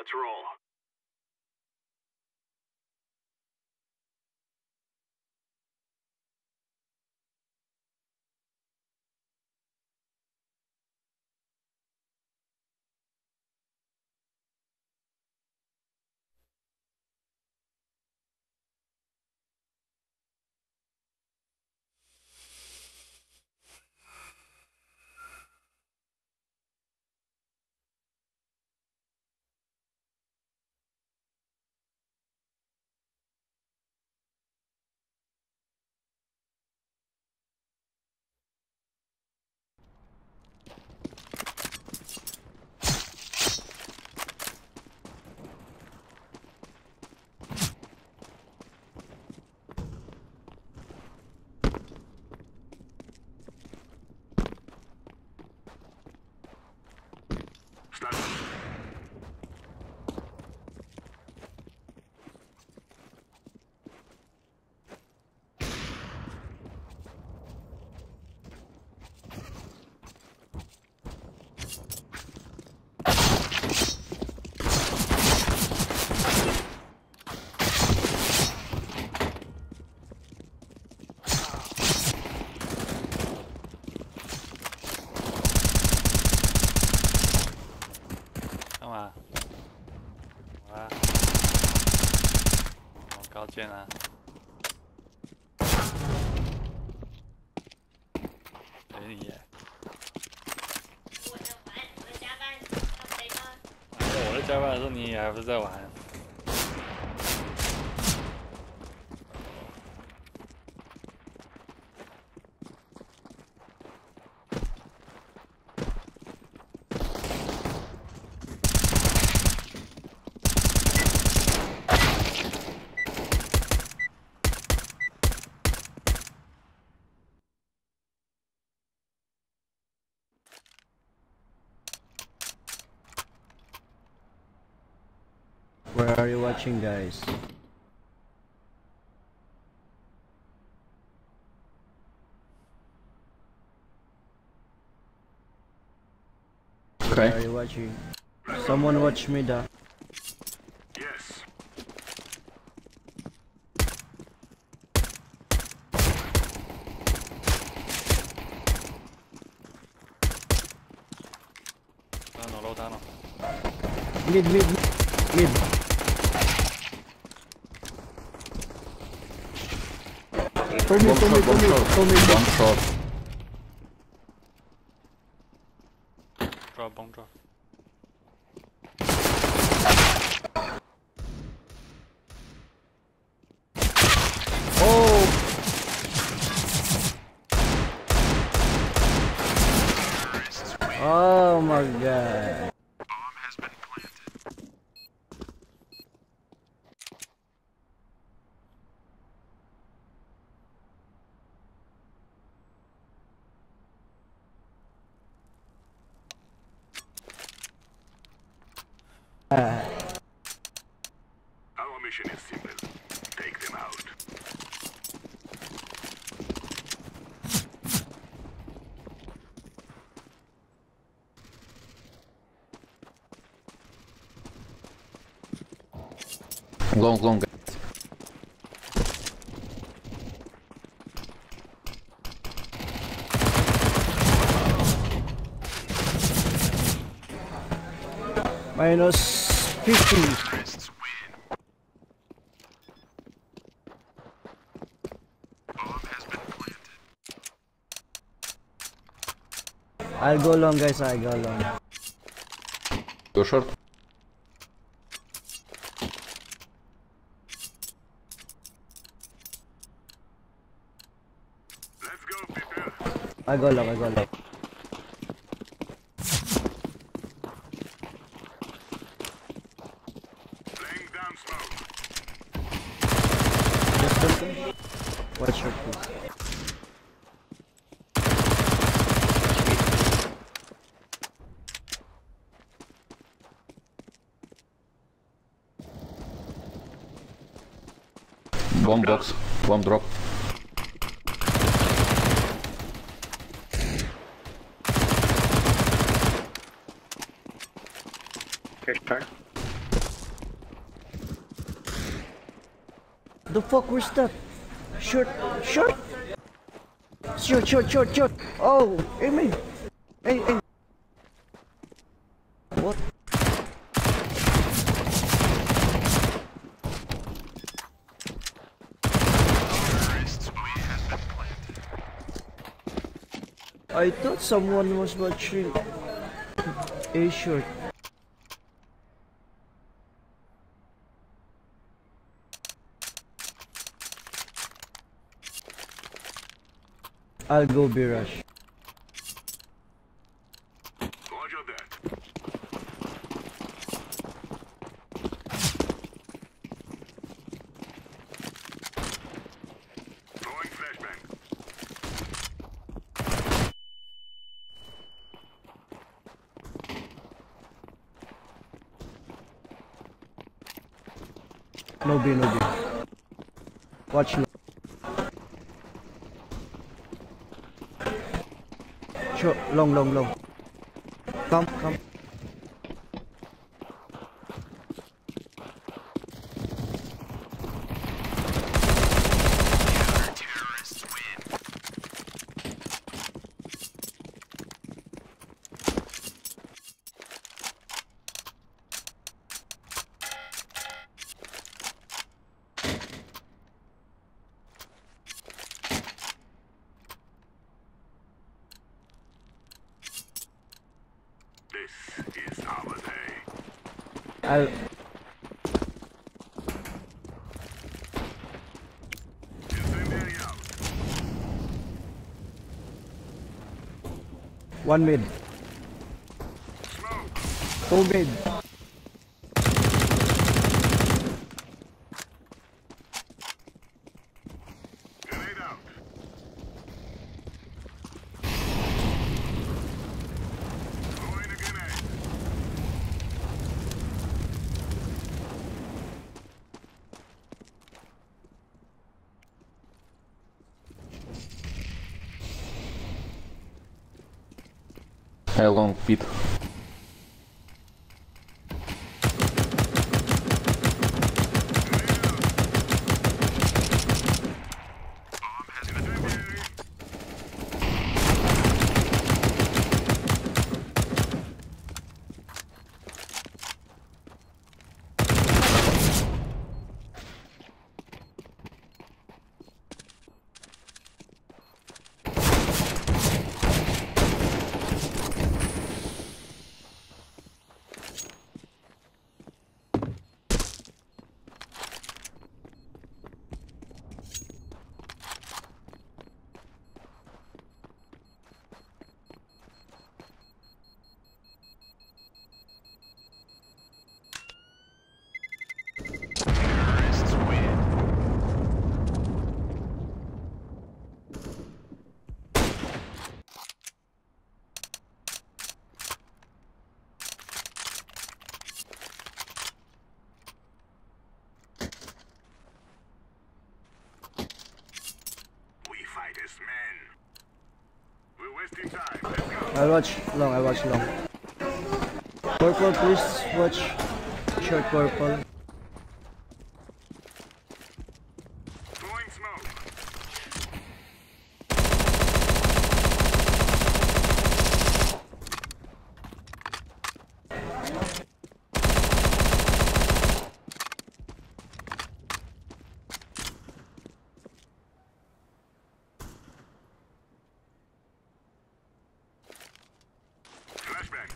Let's roll. Start.高见啊！给你耶！我在加班，要陪吗？我在加班的时候，你还不是在玩？ Where are you watching, guys? Okay. Where are you watching? Someone watch me, da. Yes. Low down. Mid. Told me. One shot. Drop, bomb drop. Oh my god. Bomb has been planted. Our mission is simple. Take them out. Long. Minus 50. Terrorists win. Bomb has been planted. I'll go long, guys. I'll go long. Go short. Let's go, people. I go long. Laying down smoke. Just listen. Watch your please. Bomb box. Bomb drop. Okay, start. The fuck, where's that? Short, short! Short, short, short, short! Oh, aiming! Hey, hey! What? I thought someone was watching A short. I'll go B rush. Roger that. Throwing flashbang. No B, no B. Watch no. Sure, long, long, long. Come, come. This is our day. I'll. Incendiary out. One mid. Smoke. Two mid. Grenade out. Throwing a grenade. Hey, long pit. Incendiary. Terrorists win. We fight as men. We're wasting time. Let's go. I'll watch long, I'll watch long. Purple, please watch short purple. Throwing smoke. Flashbang.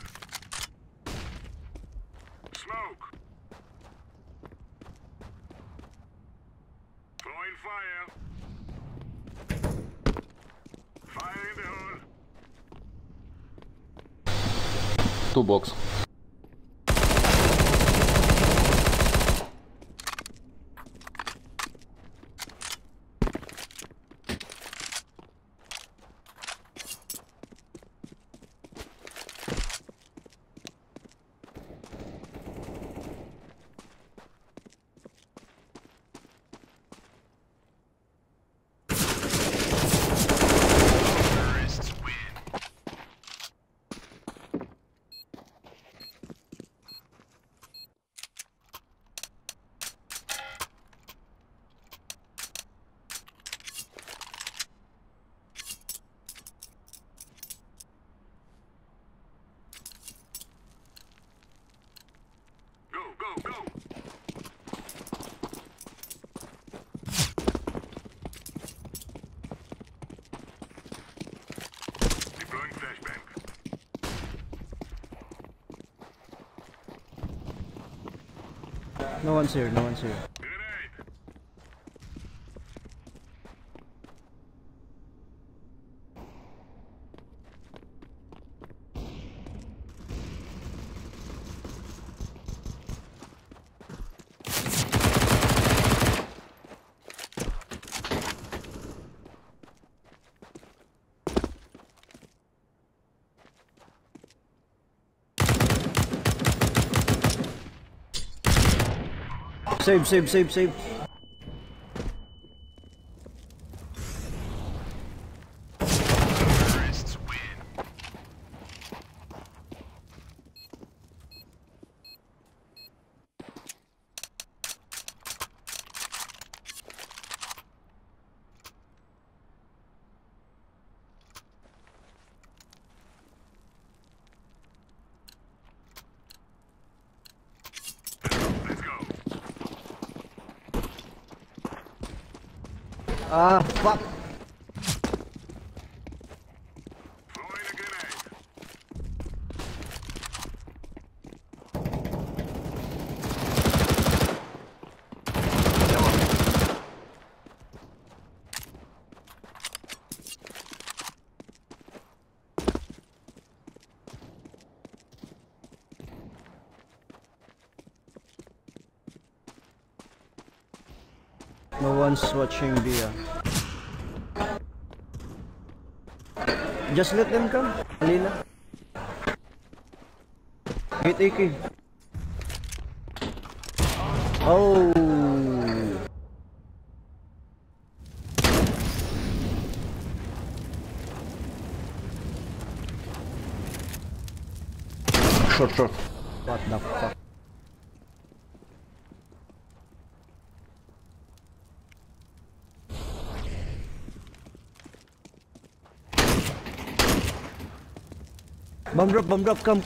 Smoke. Throwing fire. Fire in the hole. Two box. Terrorists win. No one's here, no one's here. Grenade. Save. Terrorists win. Let's go. Ah, fuck. Throwing a grenade. No one's watching the... Just let them come. Alina. 8 AK. Oh. Short. What the fuck? Bomb drop, come.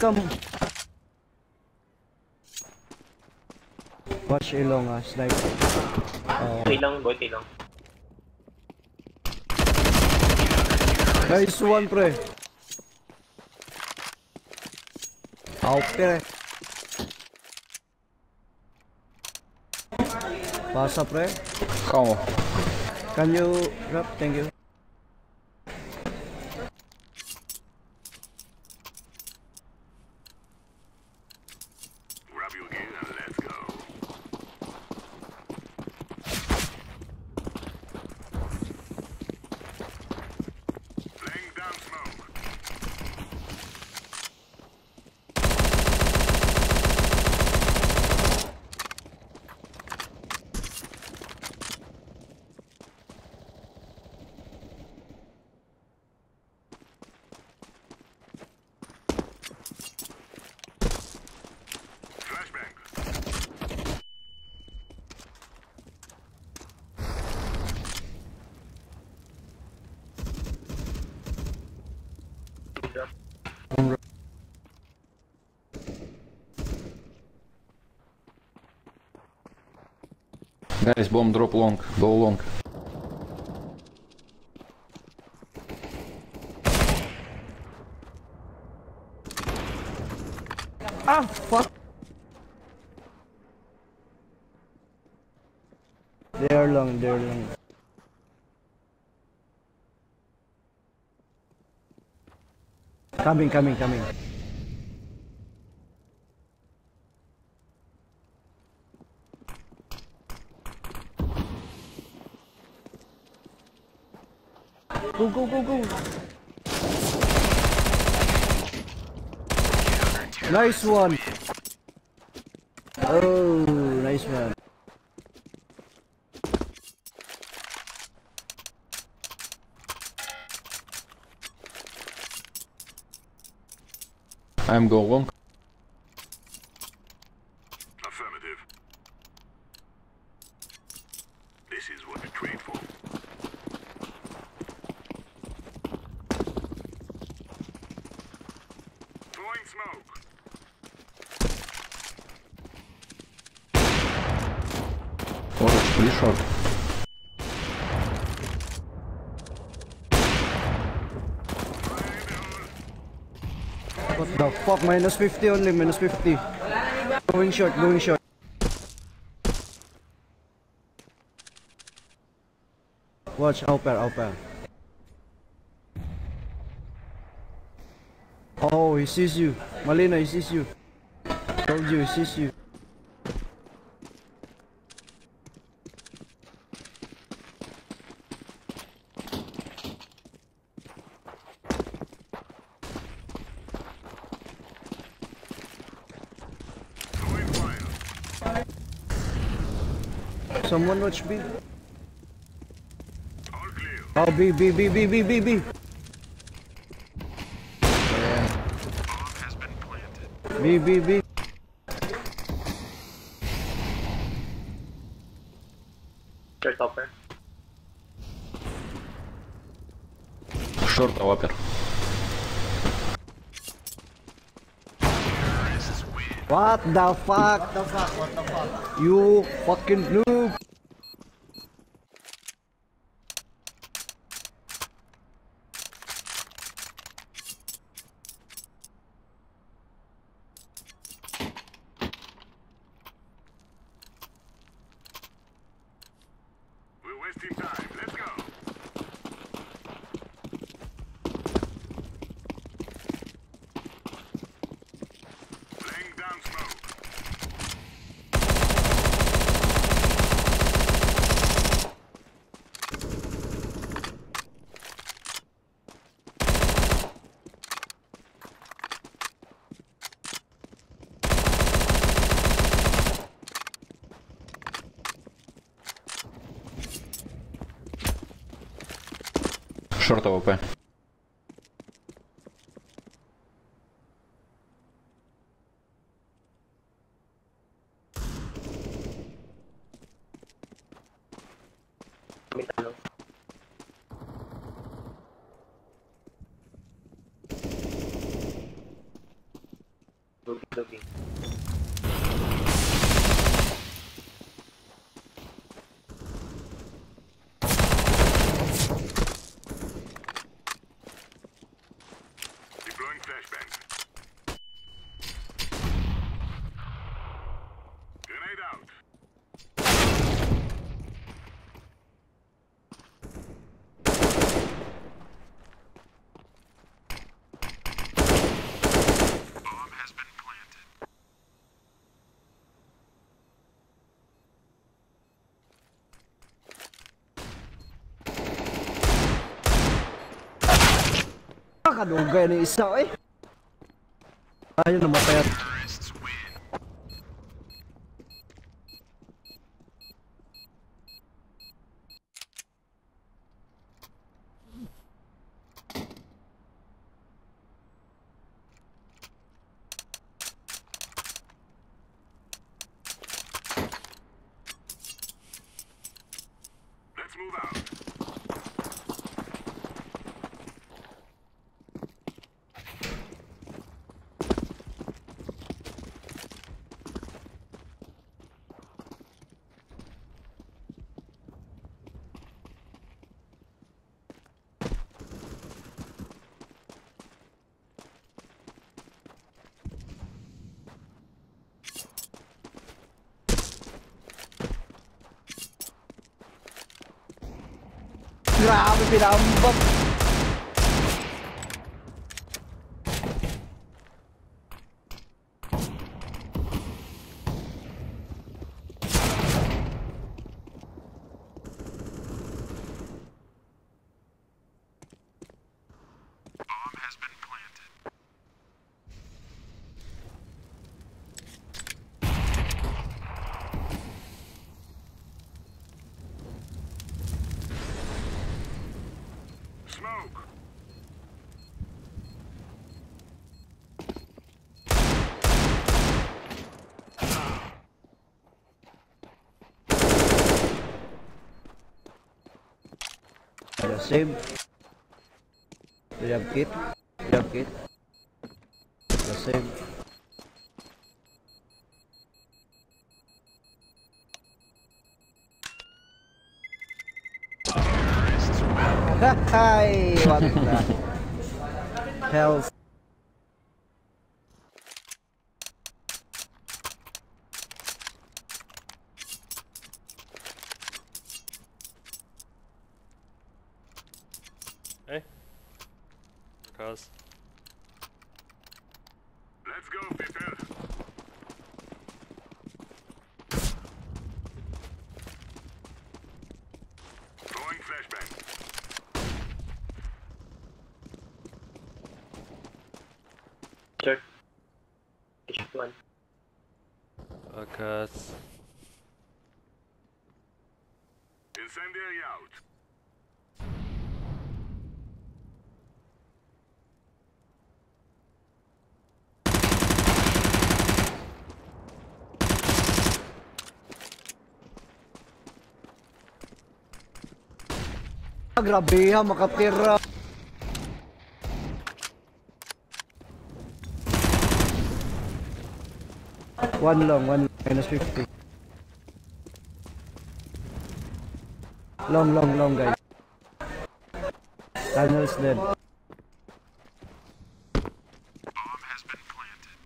Watch Ilong, snipe. Tilang, boy, tilang. Nice one, pre. Out there. Pasa, pre. How? Can you drop? Thank you. Grab your gear and let's go. Laying down smoke. Flashbang. Guys, bomb drop long. Go long. Ah, fuck. They're long. Coming. Go. Nice one. Oh, nice one. I'm go long. Affirmative. This is what we trade for. Throwing smoke. Orange, pretty short. What the fuck? -50 only, -50. Going short. Watch, open. Oh, he sees you. Malina, he sees you. Told you, he sees you. Throwing fire. Someone watch B. All clear. Oh, B. Bomb has been planted. B. Short upper. Short upper. What the fuck? You fucking noob. We're wasting time. Let's go. Laying down smoke. Short AWP. May tanong. Looking. Deploying flashbang. Grenade out. Bomb has been planted. Nakadugay ni isa eh. Ayun, namatay at. Terrorists win. Let's move out. Grabe, pinambak. Bomb has been planted. Smoke. Ada save. Tidak kit. Ada save. Hai, what the hell? Hey. Because. Let's go, people. Throwing flashbang. Check. H1. Focus. Incendiary out. Grabe ha, makatira. One long, minus 50. Long, guys. Daniel's dead. Bomb has been planted.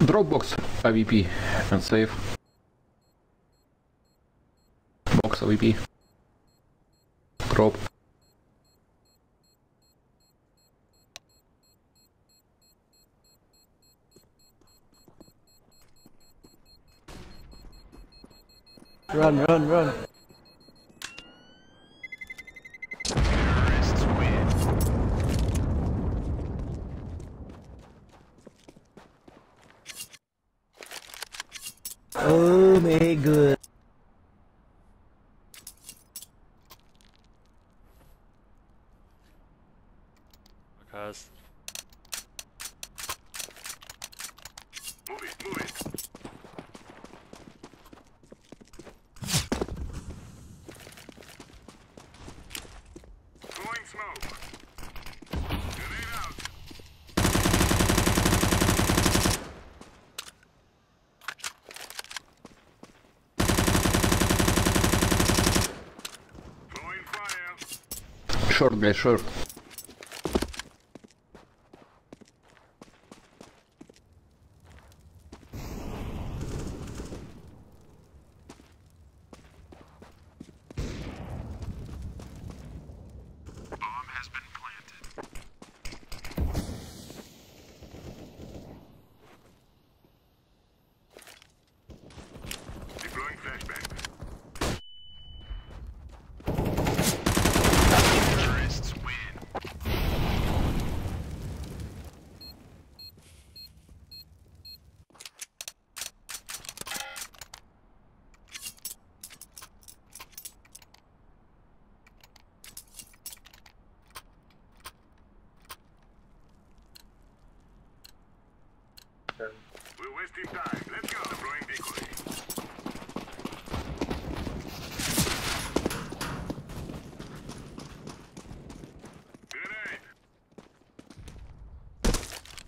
Dropbox AVP and save. Box AVP. Drop. Run. Terrorists win. Oh my god. Because. Move it. Throwing smoke. Grenade out. Throwing fire. Short, guys, short. Bomb has been planted. Deploying flashbang. Terrorists win. We're wasting time. Let's go. Deploying decoy. Grenade.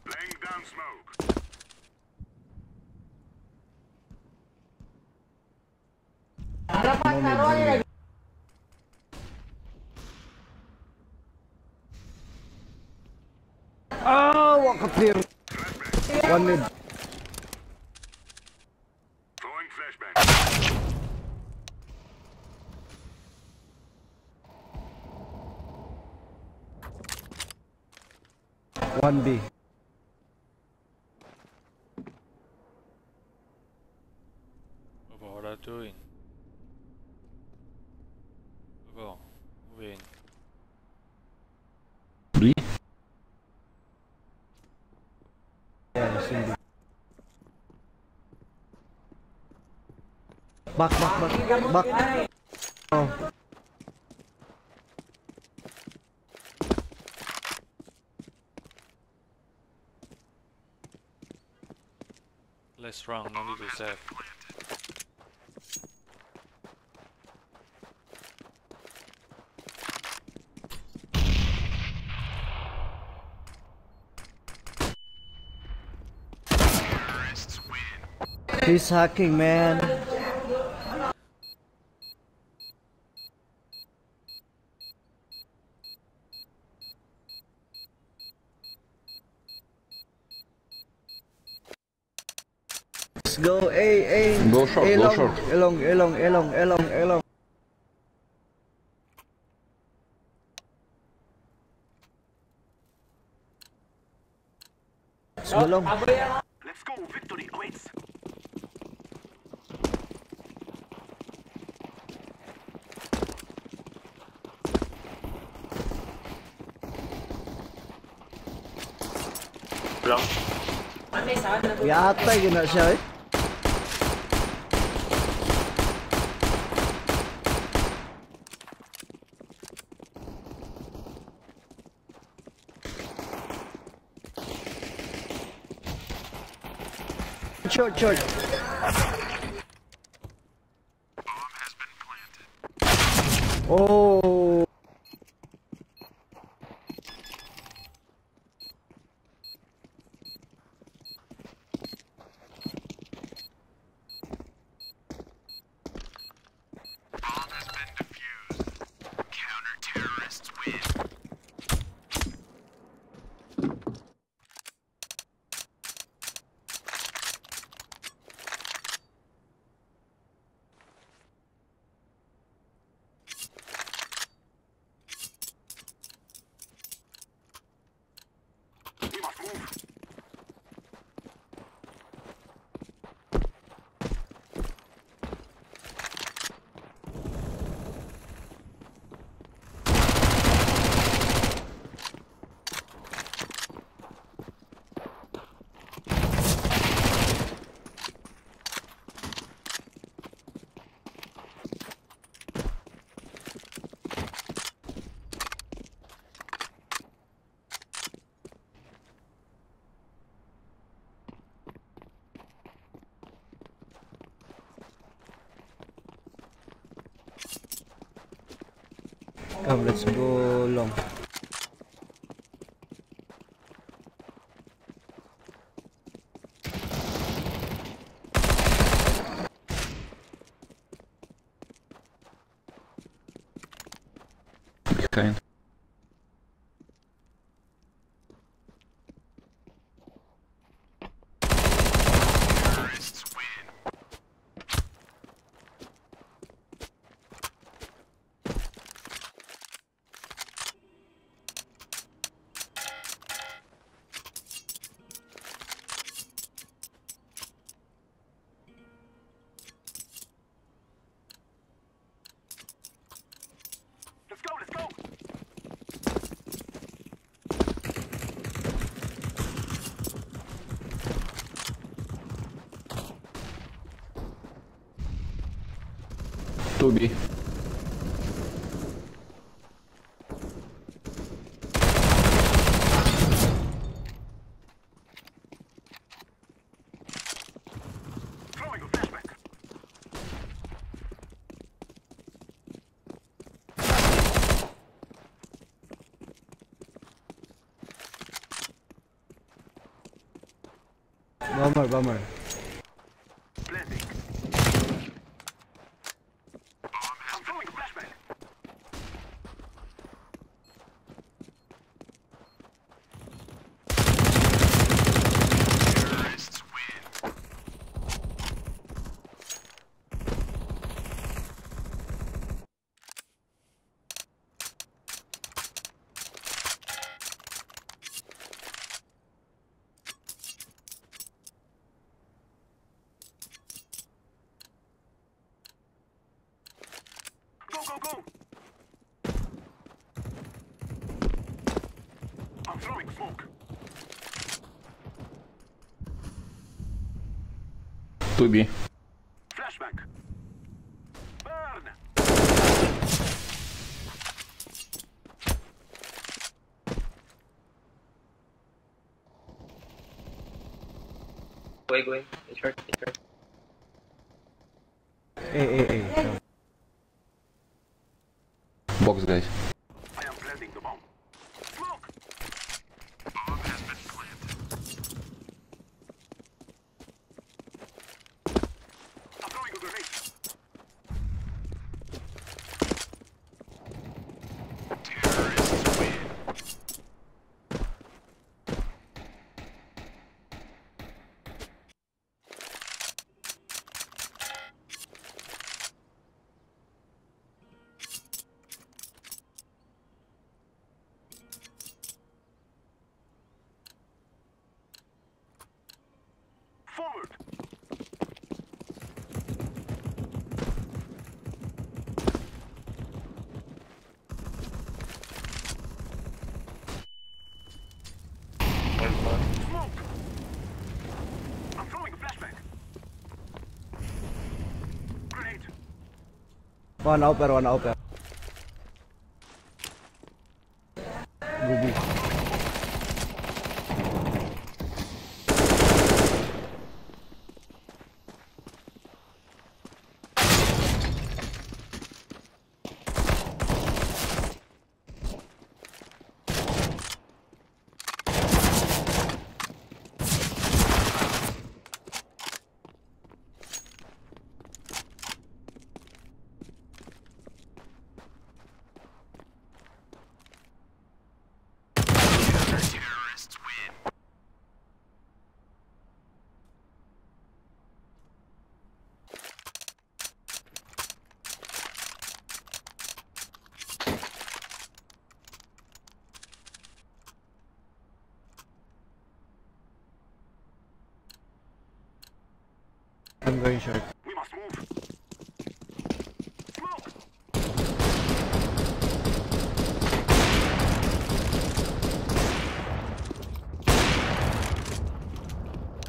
Laying down smoke. Ah, wakatira. Flashbang. One mid. Throwing flashbang. One B. What are you doing? Go. Moving. B. Yeah, it's in B. Back. Oh. Less wrong, no need to save. Terrorists win. He's hacking, man. Go A. Go short, A go long, short. A long. Go long. Let's go. Victory awaits. Long. Yatay gina siya eh. Short. Oh. We must move. Come, let's go long. Behind. Let's go. 2B. Throwing a flashback. Bummer. Planting. I'm throwing a flashback. Terrorists win. Go. I'm throwing smoke. 2B. Flashback. Burn. Going. It's short. A. Box, guys. I am planting the bomb. Smoke. Bomb has been planted. I'm throwing a grenade. Terrorists win. One upper, one upper. Gubi. Terrorists win. I'm going short. We must move. Smoke.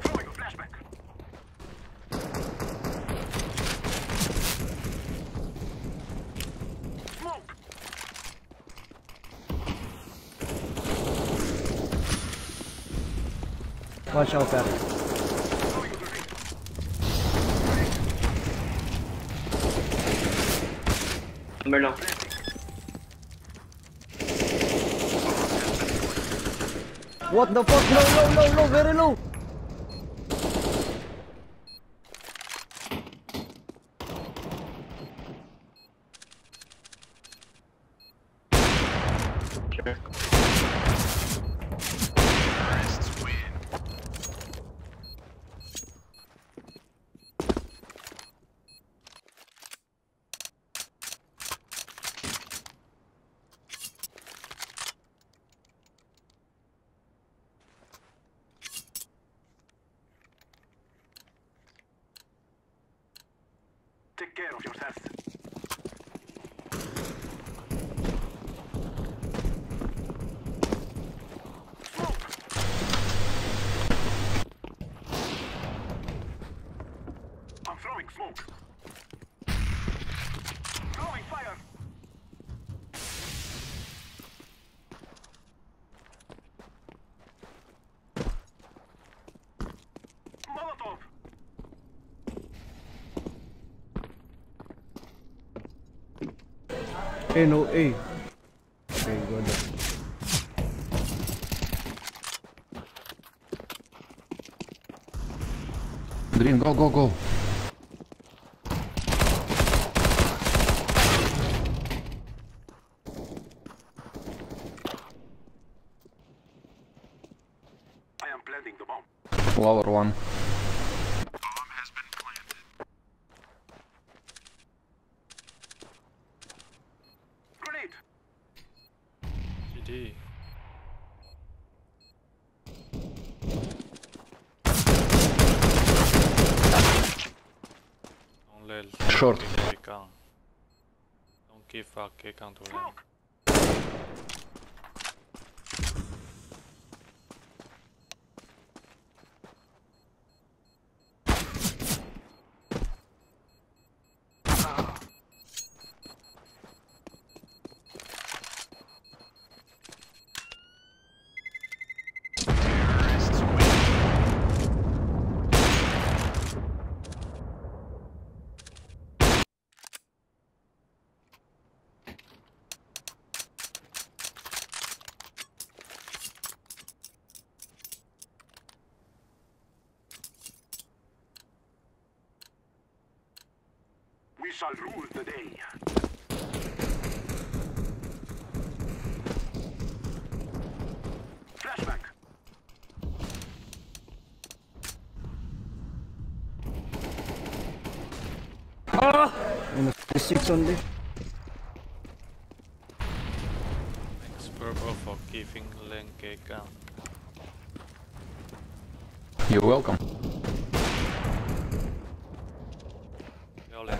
Throwing a flashback. Smoke. Watch upper. Throwing a grenade. Number long. What the fuck? Low, very low. Sure. Terrorists win. Take care of yourself. Smoke. I'm throwing smoke. Throwing fire. Molotov. Hey, no, hey. Okay, good. Green, go, go, go. I am planting the bomb. Lower one. Bomb has been planted. Grenade. GD. Don't let Short. kick on. Don't give a kick on to them. Smoke. Terrorists win. We shall rule the day. Flashback. And a 6 only. Thanks Purple for giving Len kick on. You're welcome. Go Len.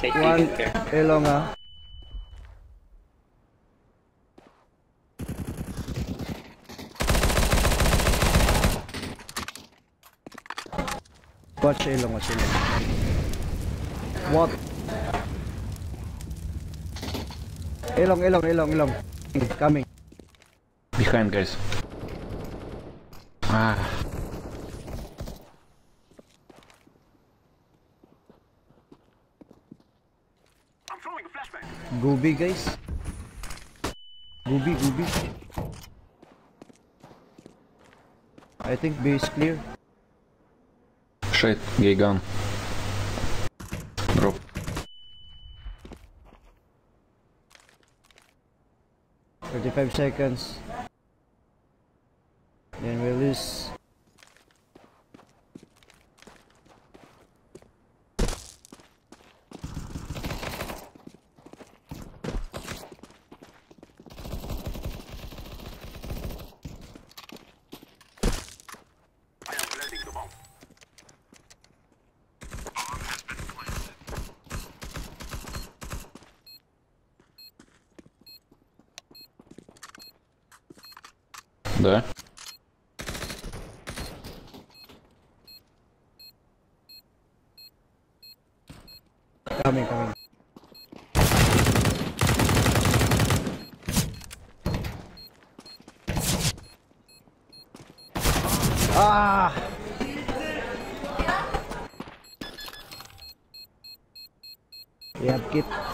Say One, take care. A long, ah. Watch A long, watch A long. What? Elong. Coming. Behind, guys. Ah, I'm throwing a flashbang. Go B, guys. Go B. I think B is clear. shit, gay gun. Drop. 35 seconds. Then we lose. I am planting the bomb. Bomb has been planted. Да. Coming. Ah! Yep, keep. Bomb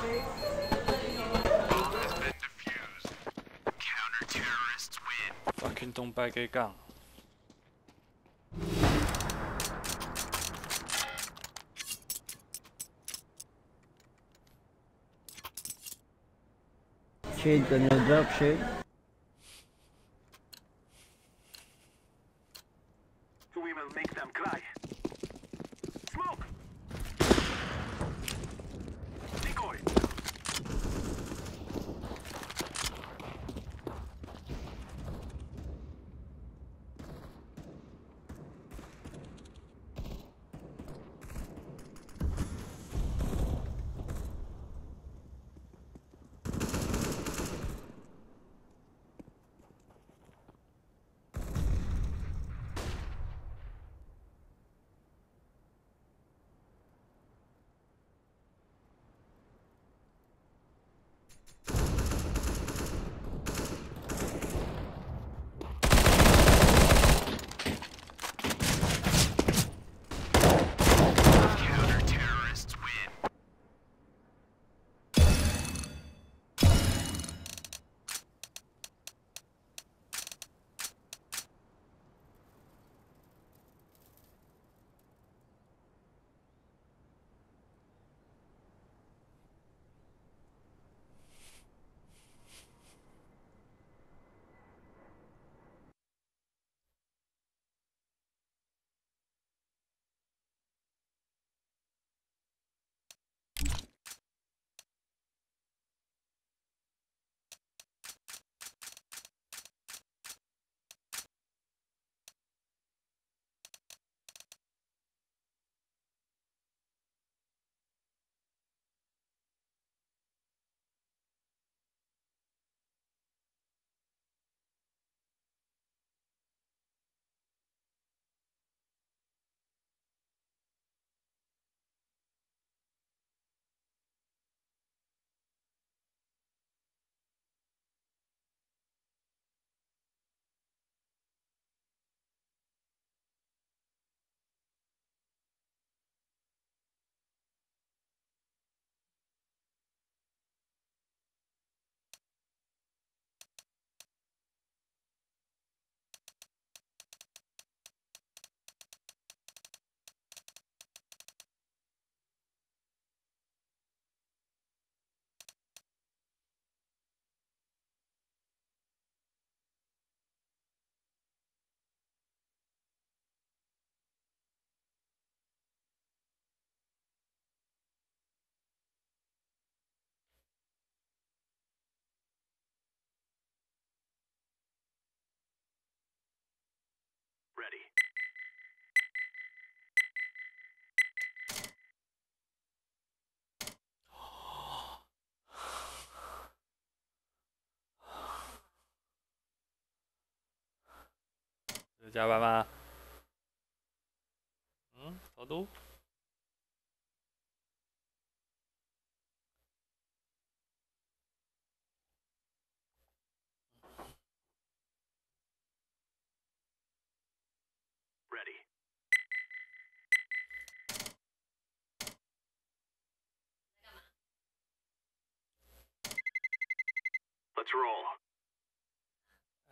has been defused. Counter-terrorists win. Fucking 东北嘅杠。 Shade, can you drop shade? We will make them cry. Smoke! Decoy! Counter-terrorists win. Ready.加班吗？嗯，好多。ready. Let's roll.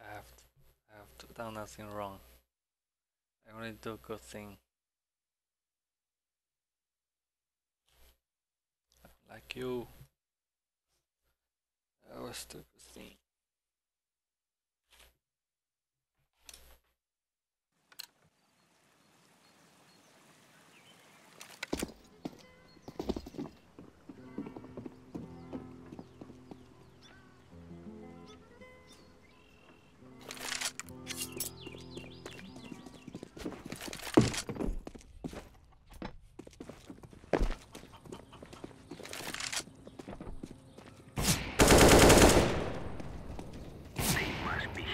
I have done nothing wrong. I only do good thing. Like you. I always do good thing.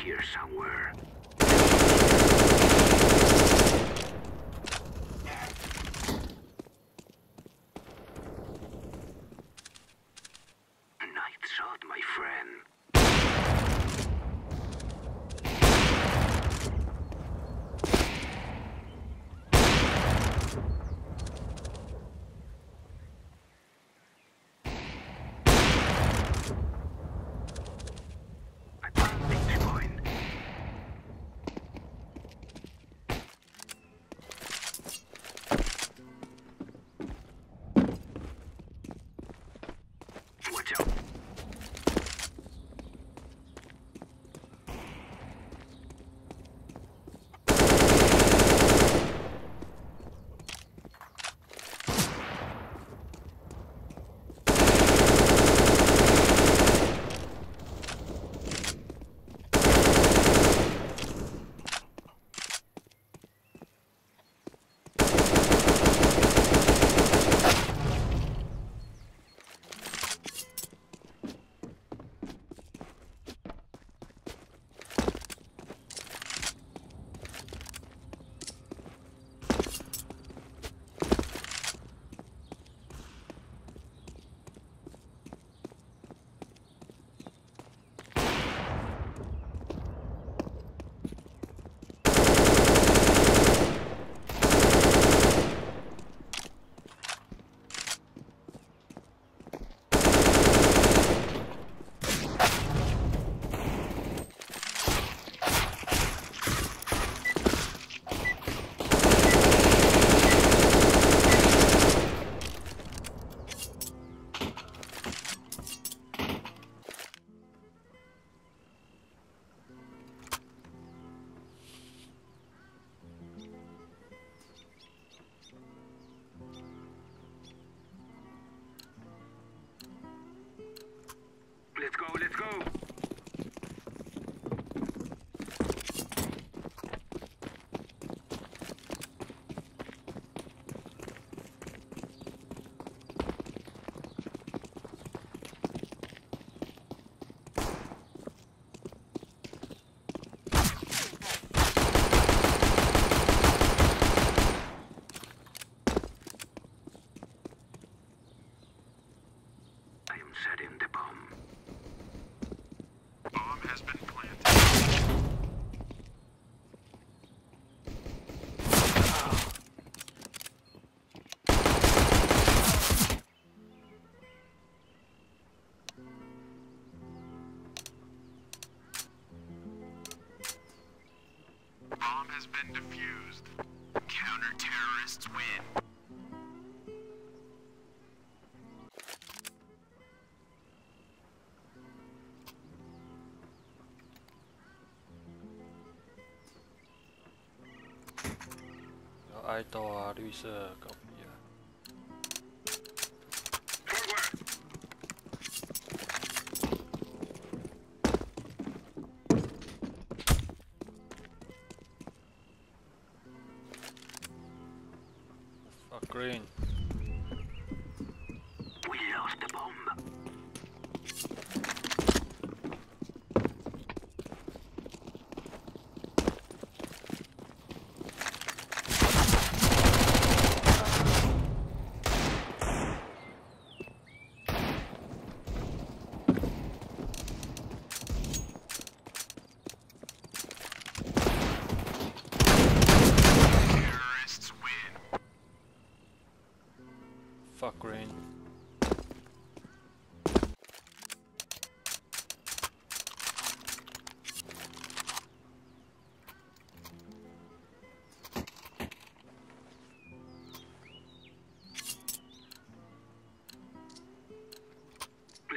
Here somewhere. Night shot, my friend. Watch out. Let's go, let's go! I am setting the bomb. Bomb has been planted. Bomb has been defused. Counter-terrorists win.爱豆啊，绿色狗屁啊！ Fuck green. We lost the bomb.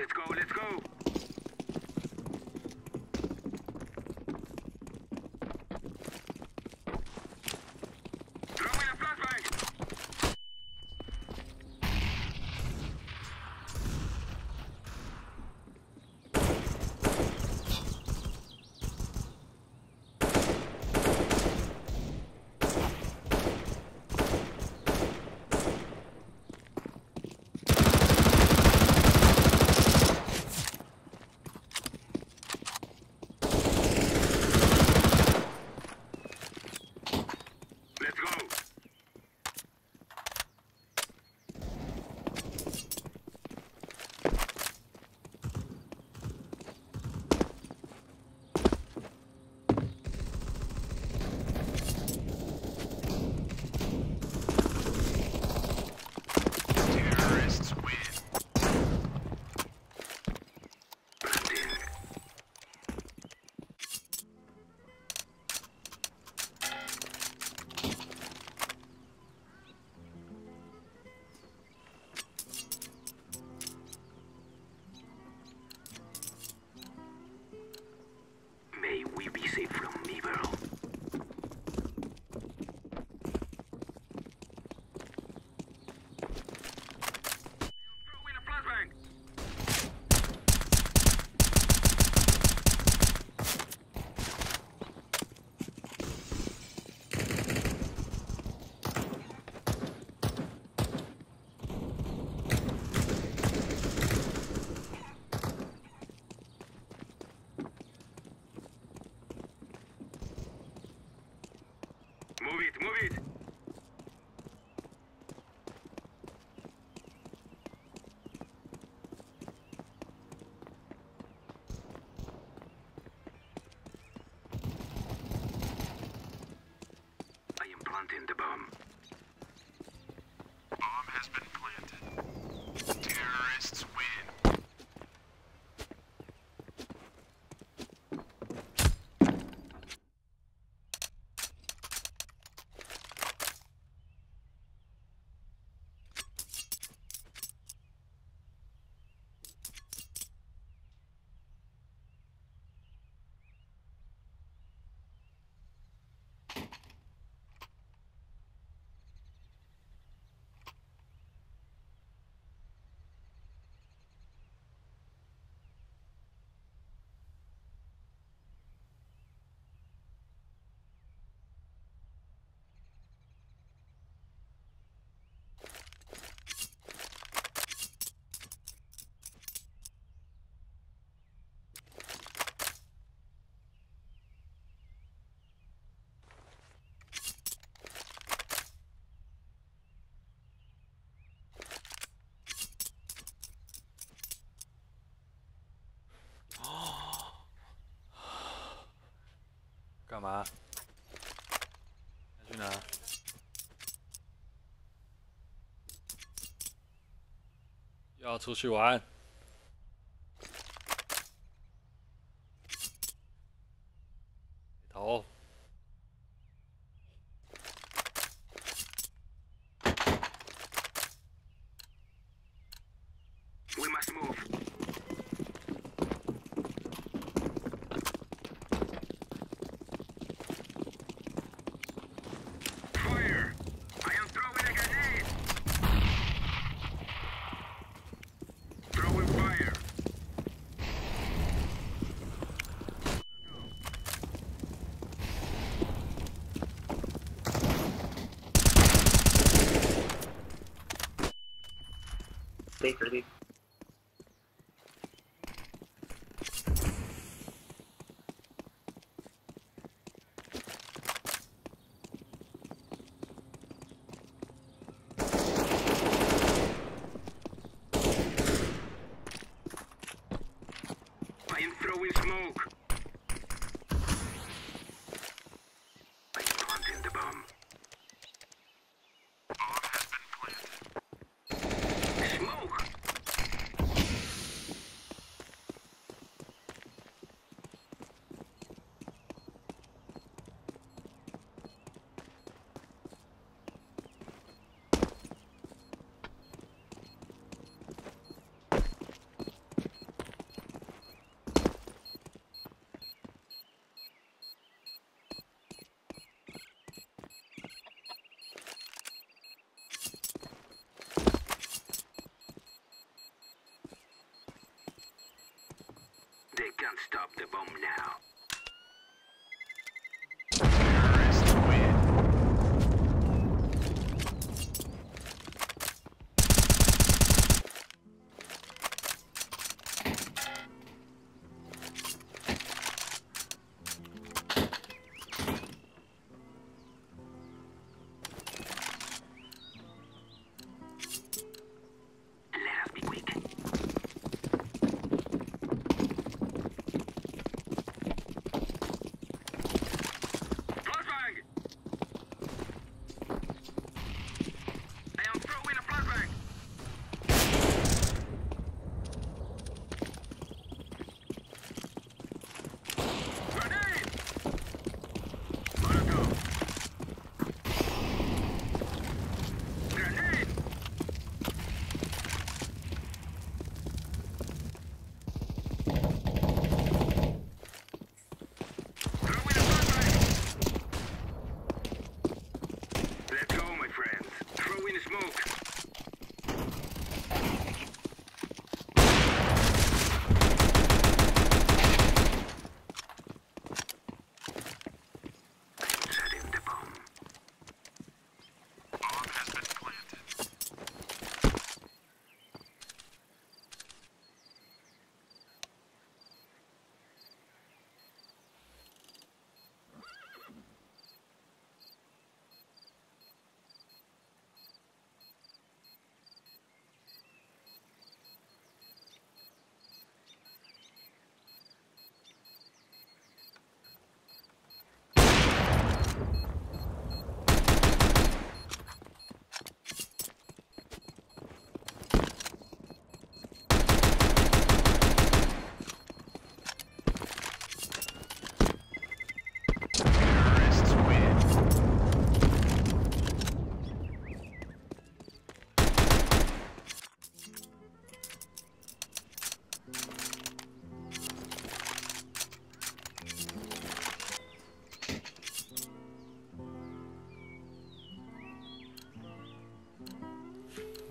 Let's go, let's go. Throw in a flashbang. Let's go. Terrorists win. Planting. May we be safe from evil. Throw in a flashbang. Move it, move it. I am planting the bomb. Bomb has been planted. Terrorists win.干嘛？要去哪？要出去玩？头。We must move. Fire! I am throwing a grenade! Throwing fire! Stay pretty. I am throwing smoke! I am planting the bomb. Bomb has been planted. Smoke! They can't stop the bomb now. Let us be quick. Flashbang! I am throwing a flashbang! Grenade! Molotov! Grenade! Throwing a flashbang! Let's go, my friends. Throw in smoke. Setting the bomb. Bomb has been planted. Terrorists win.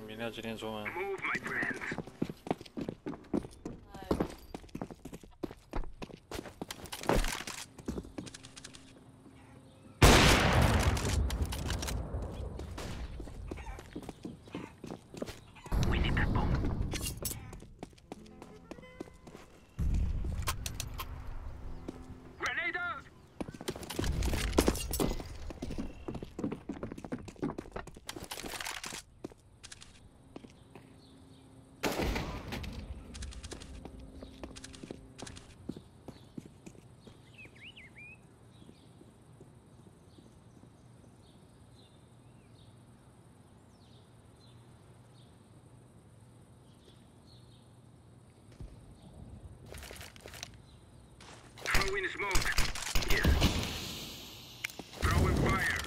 明天几点出门？ Move, my friends. We need that bomb. Grenade out! Throwing smoke. Here. Throwing fire.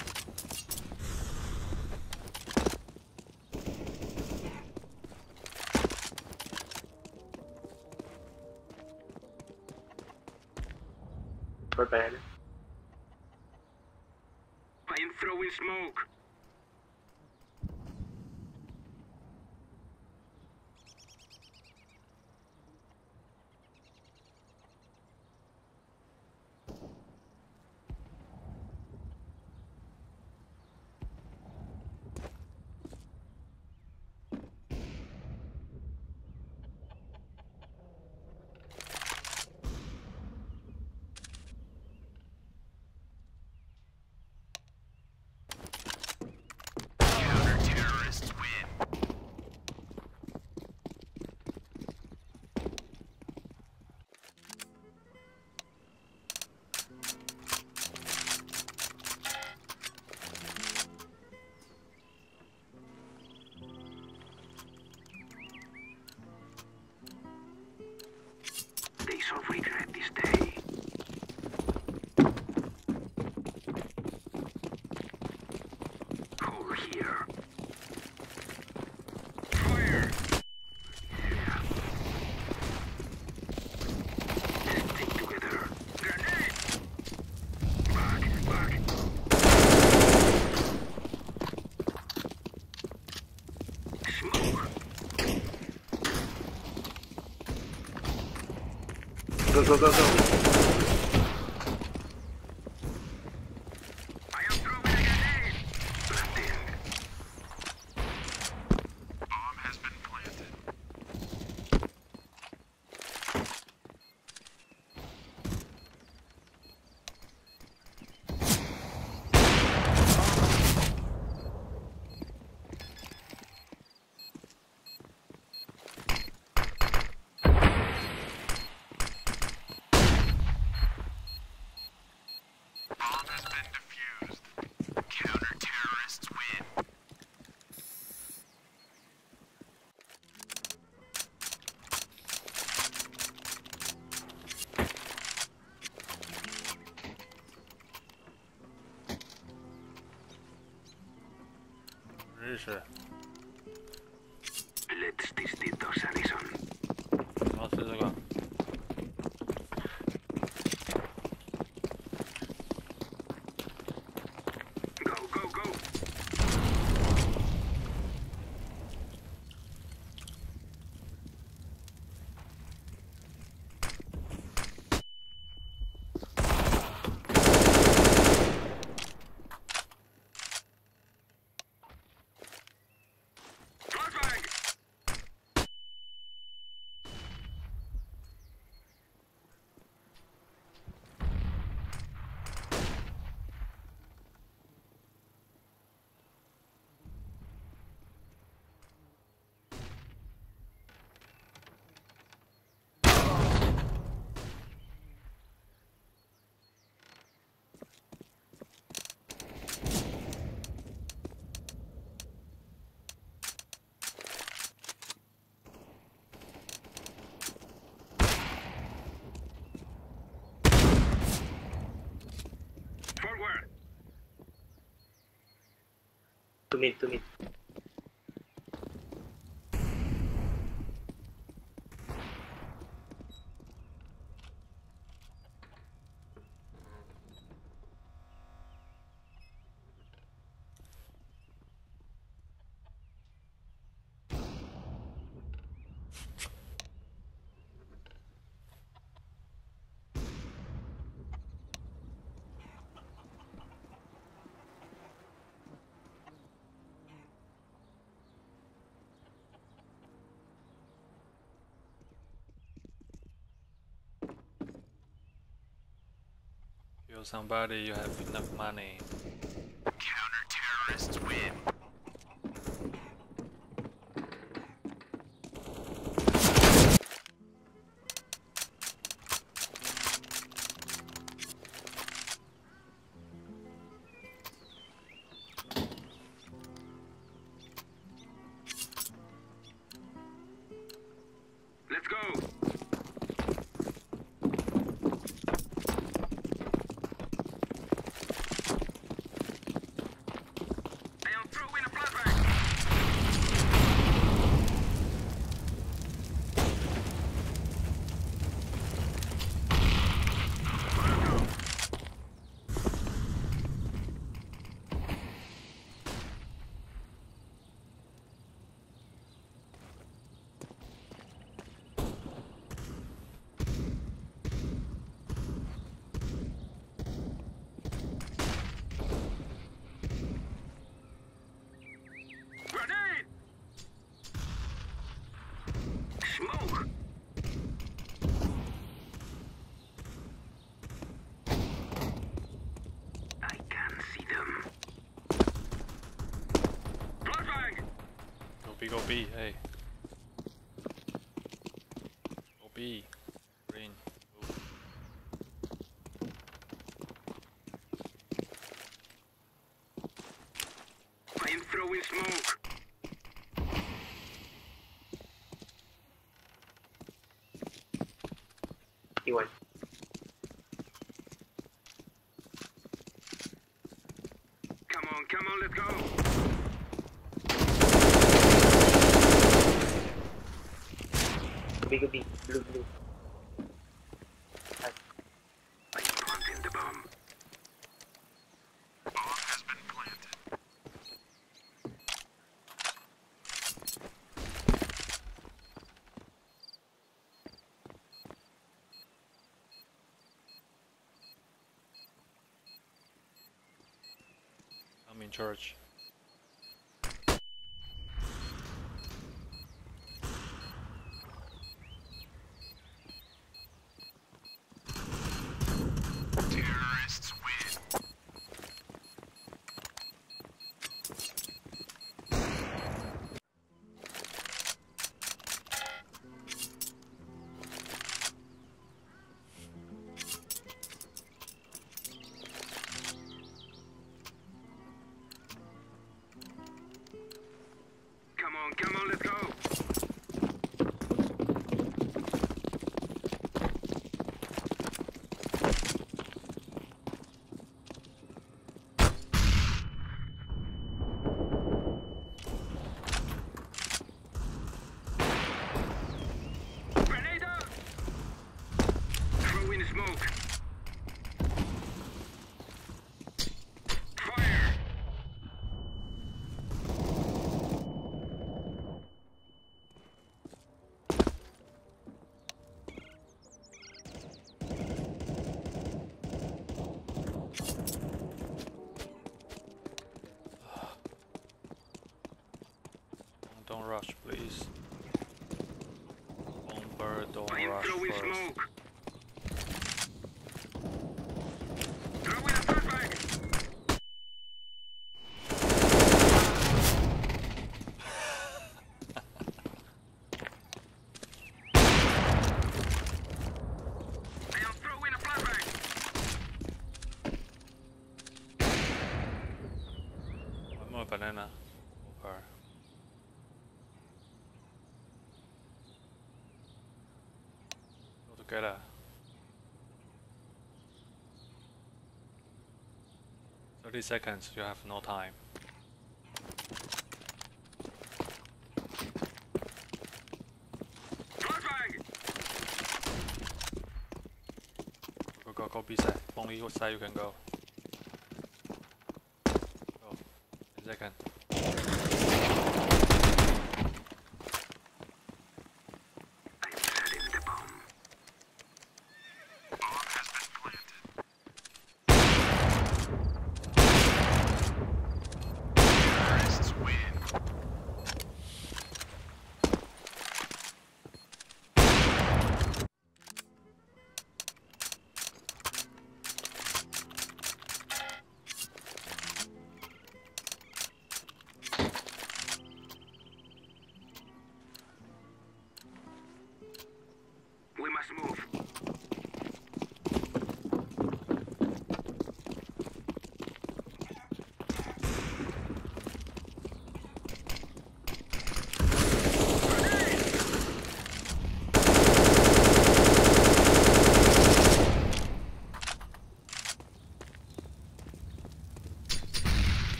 Prepare. I am throwing smoke. Go, go, go, go. I am throwing a grenade. Planting. Bomb has been planted. Bomb has been defused. Counter-terrorists win.真是， Let's distintos, Allison. 我试试看。Go, go, go. Flashbang. Forward. To mid, to mid. You're somebody, you have enough money. Counter-terrorists win. Let's go. I am throwing a flashbang. Grenade! Smoke! I can see them. Flashbang! Go B, hey. Go B. Green. Go. I am throwing smoke. T1. Come on, let's go. Go B. Blue, blue. I am planting the bomb. Bomb has been planted. in church. Terrorists win. Come on, let's go. Grenade out! Throw in smoke. Fire! Don't rush, please. Bomber, don't I am rush throwing first. smoke. Throw in a flashbang. I am throwing a flashbang. One more banana. Over. Go together. 30 seconds, you have no time. Flashbang. Go B side. Only which side you can go. Go. 10 seconds. I'm setting the bomb. Bomb has been planted. Terrorists win. We must move.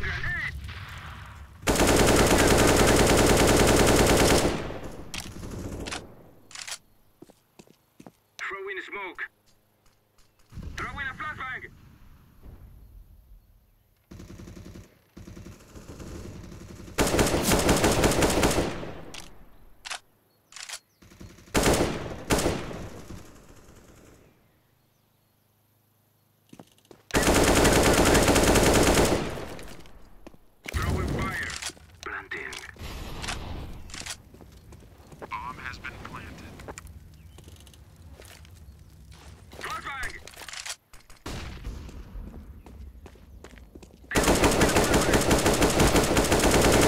Grenade! Throw in smoke. Throw in a flashbang. Throw in fire. Planting. Bomb has been planted. Flashbang!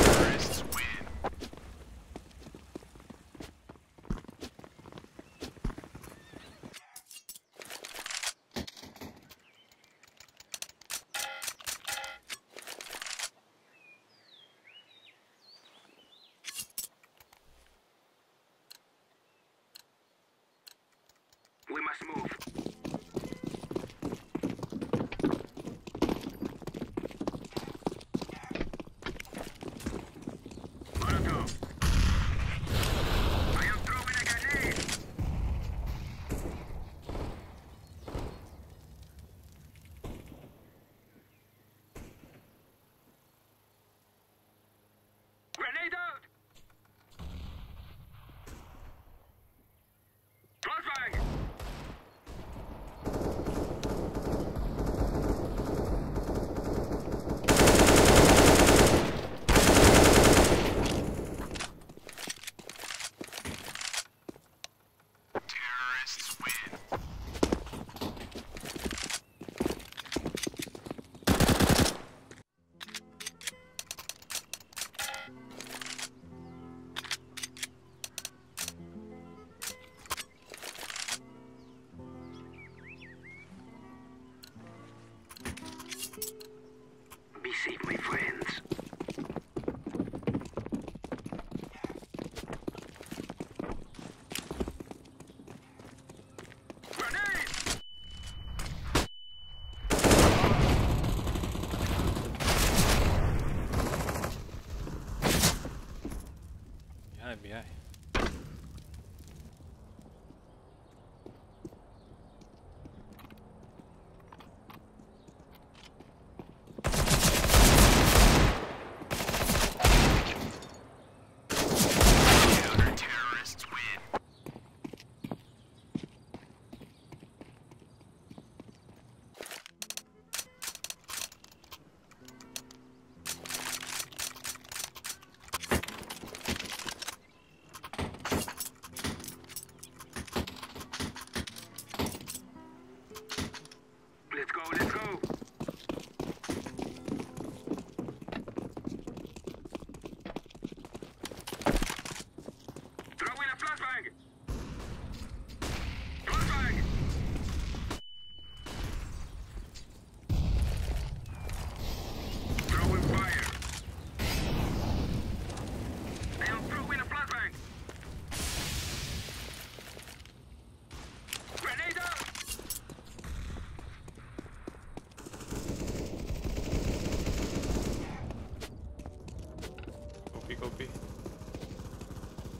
Terrorists win. We must move. Molotov. I am throwing a grenade. Grenade out. Flashbang.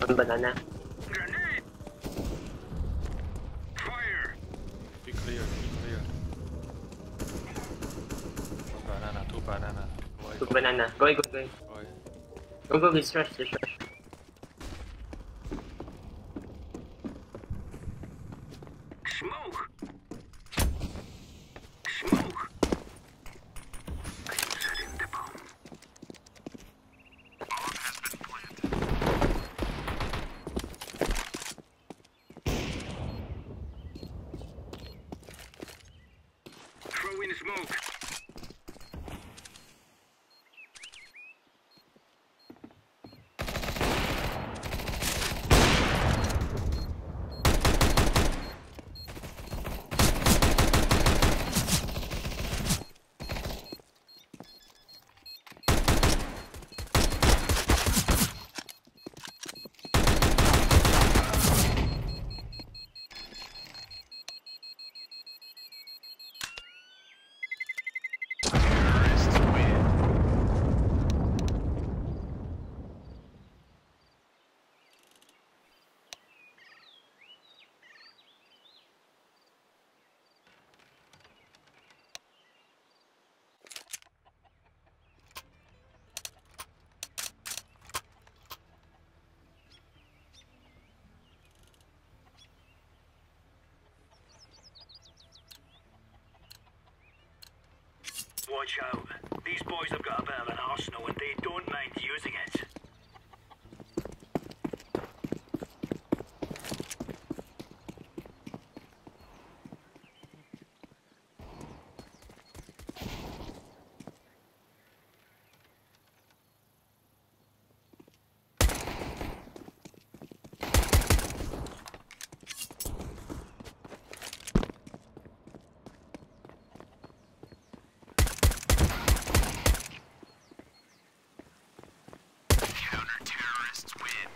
One banana. Grenade! Fire! Be clear, be clear. Two banana. Two banana. Going. Go. Go, it's rush. Smoke! Smoke! I'm setting the bomb. Bomb has been planted. Throwing smoke. Terrorists win. Watch out. These boys have got a bit of an arsenal and they don't mind using it. Counter-terrorists win.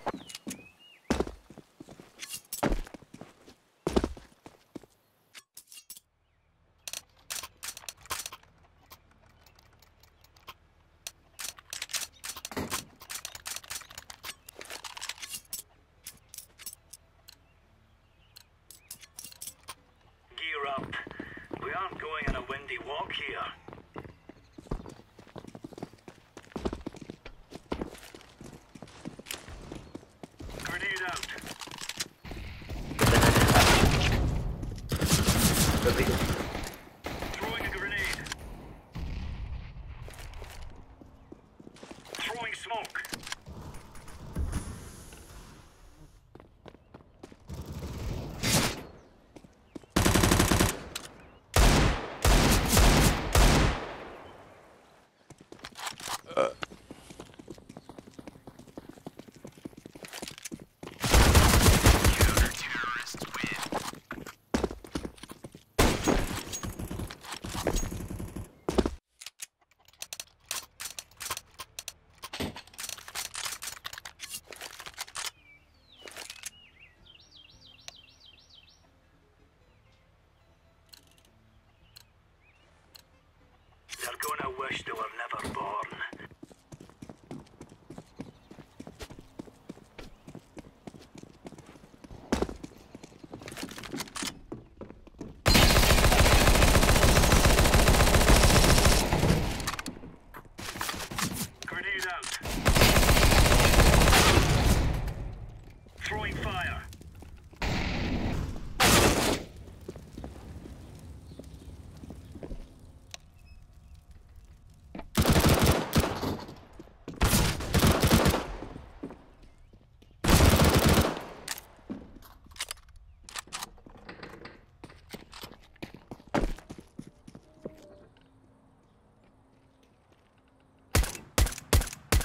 Gear up. We aren't going on a windy walk here. Grenade out. Go. Throwing a grenade. Throwing smoke. Counter-terrorists win. They're gonna wish they were never born. Grenade out. Throwing fire.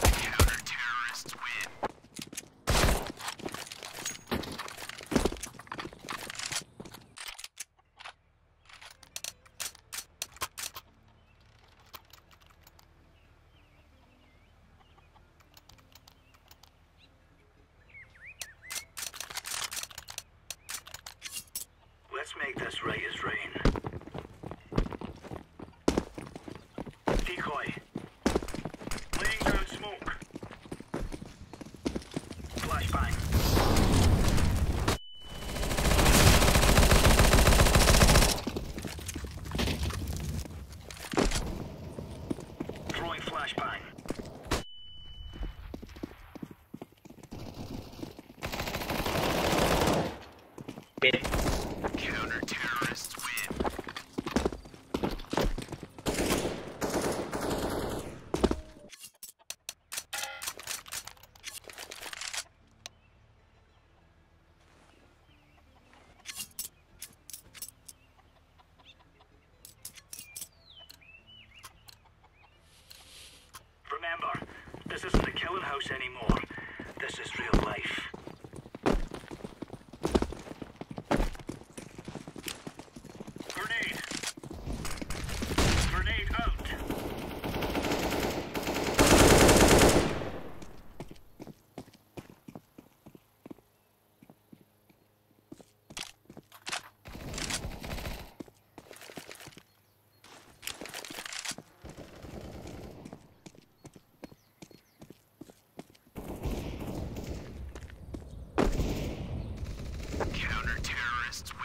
Counter-terrorists win. Let's make this right as rain. Decoy. Laying down smoke. Flashbang. bed. Counter-terrorists win. Remember, this isn't the killing house anymore. This is real life. Grenade! Grenade out! Counter-terrorists win.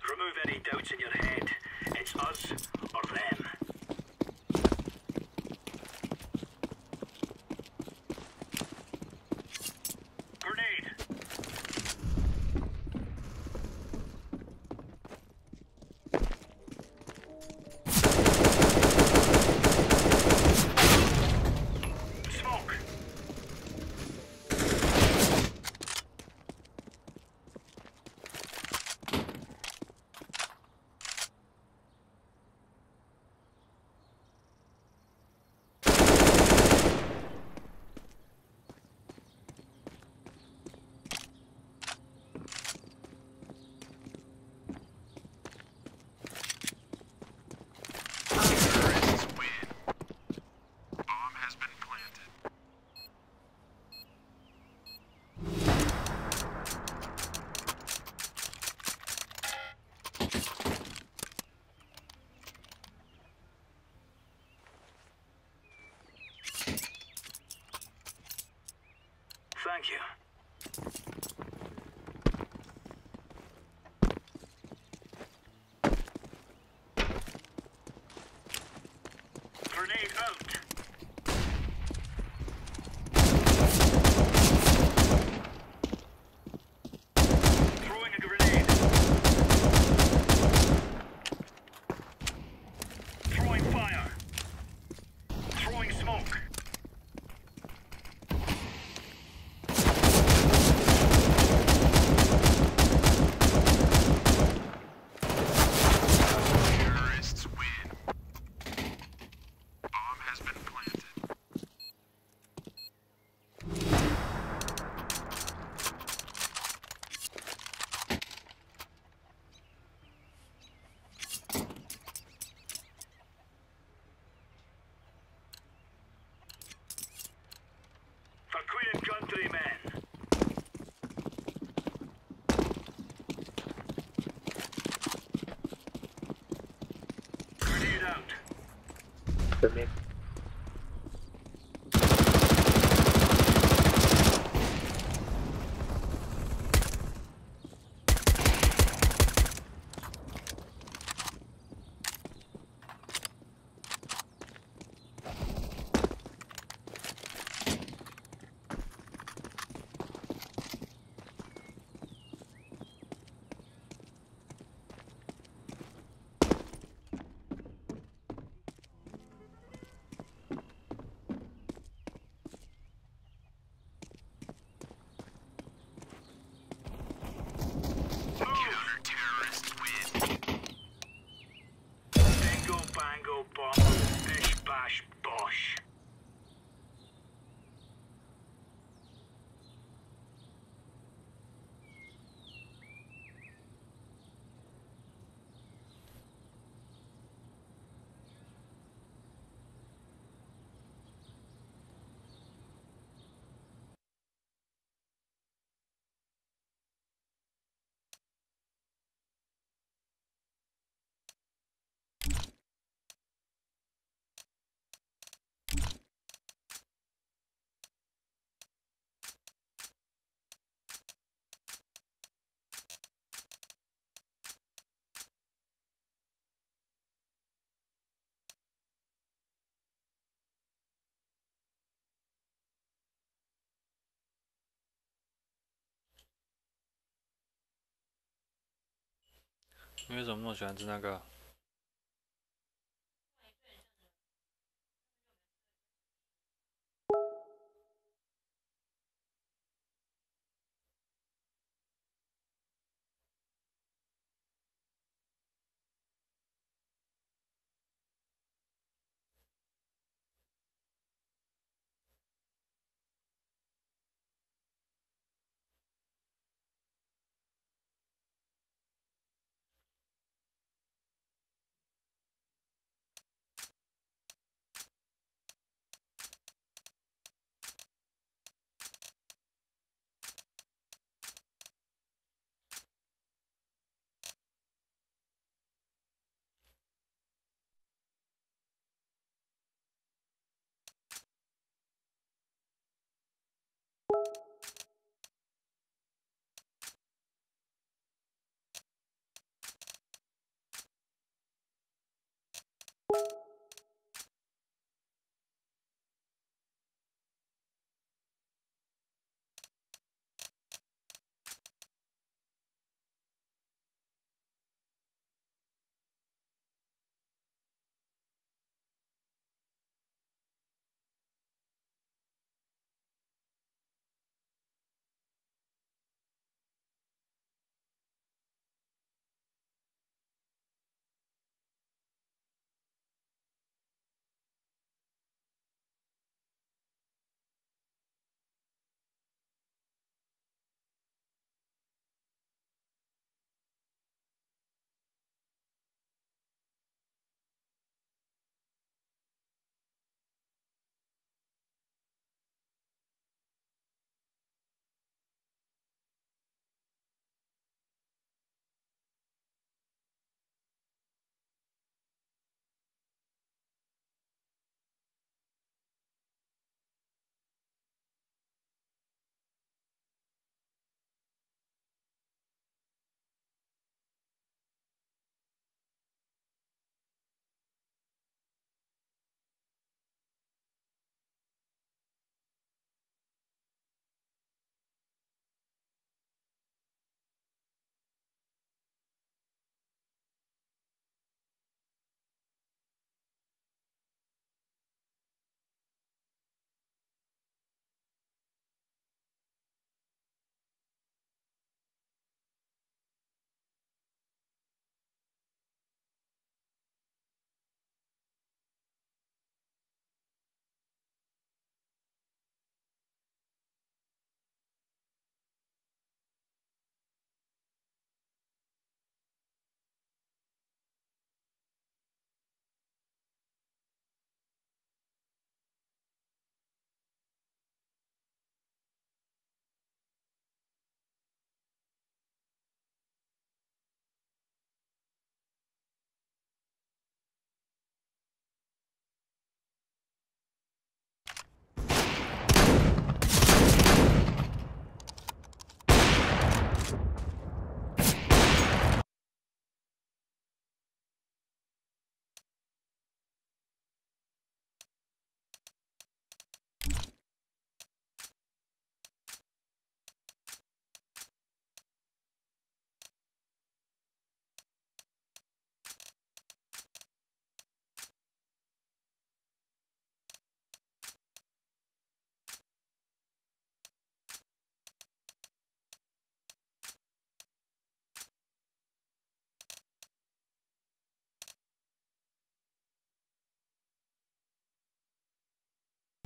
Remove any doubts in your head. It's us or them. Grenade! Smoke! Terrorists win. Bomb has been planted. Thank you. Grenade out. Throwing a grenade. Throwing fire. Throwing smoke. Terrorists win. Bomb has been planted. For Queen and Country, men. Grenade out. The mid. 你为什么那么喜欢吃那个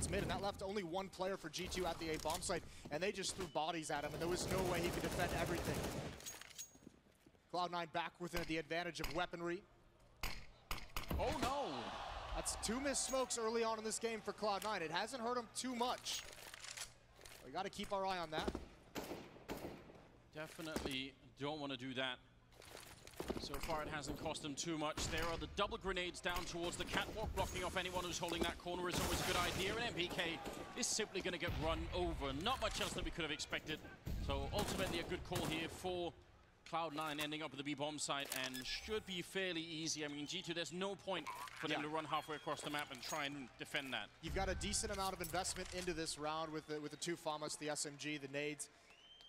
？Mid, and that left only one player for G2 at the A bomb site, and they just threw bodies at him, and there was no way he could defend everything. Cloud9 back with the advantage of weaponry. Oh no! That's 2 missed smokes early on in this game for Cloud9. It hasn't hurt them too much. We got to keep our eye on that. Definitely don't want to do that. So far it hasn't cost them too much. There are the double grenades down towards the catwalk, blocking off anyone who's holding that corner is always a good idea, and MPK is simply going to get run over. Not much else that we could have expected. So ultimately a good call here for Cloud9, ending up at the B-bomb site, and should be fairly easy. I mean, G2, there's no point for them to run halfway across the map and try and defend that. You've got a decent amount of investment into this round with the 2 FAMAs, the SMG, the nades.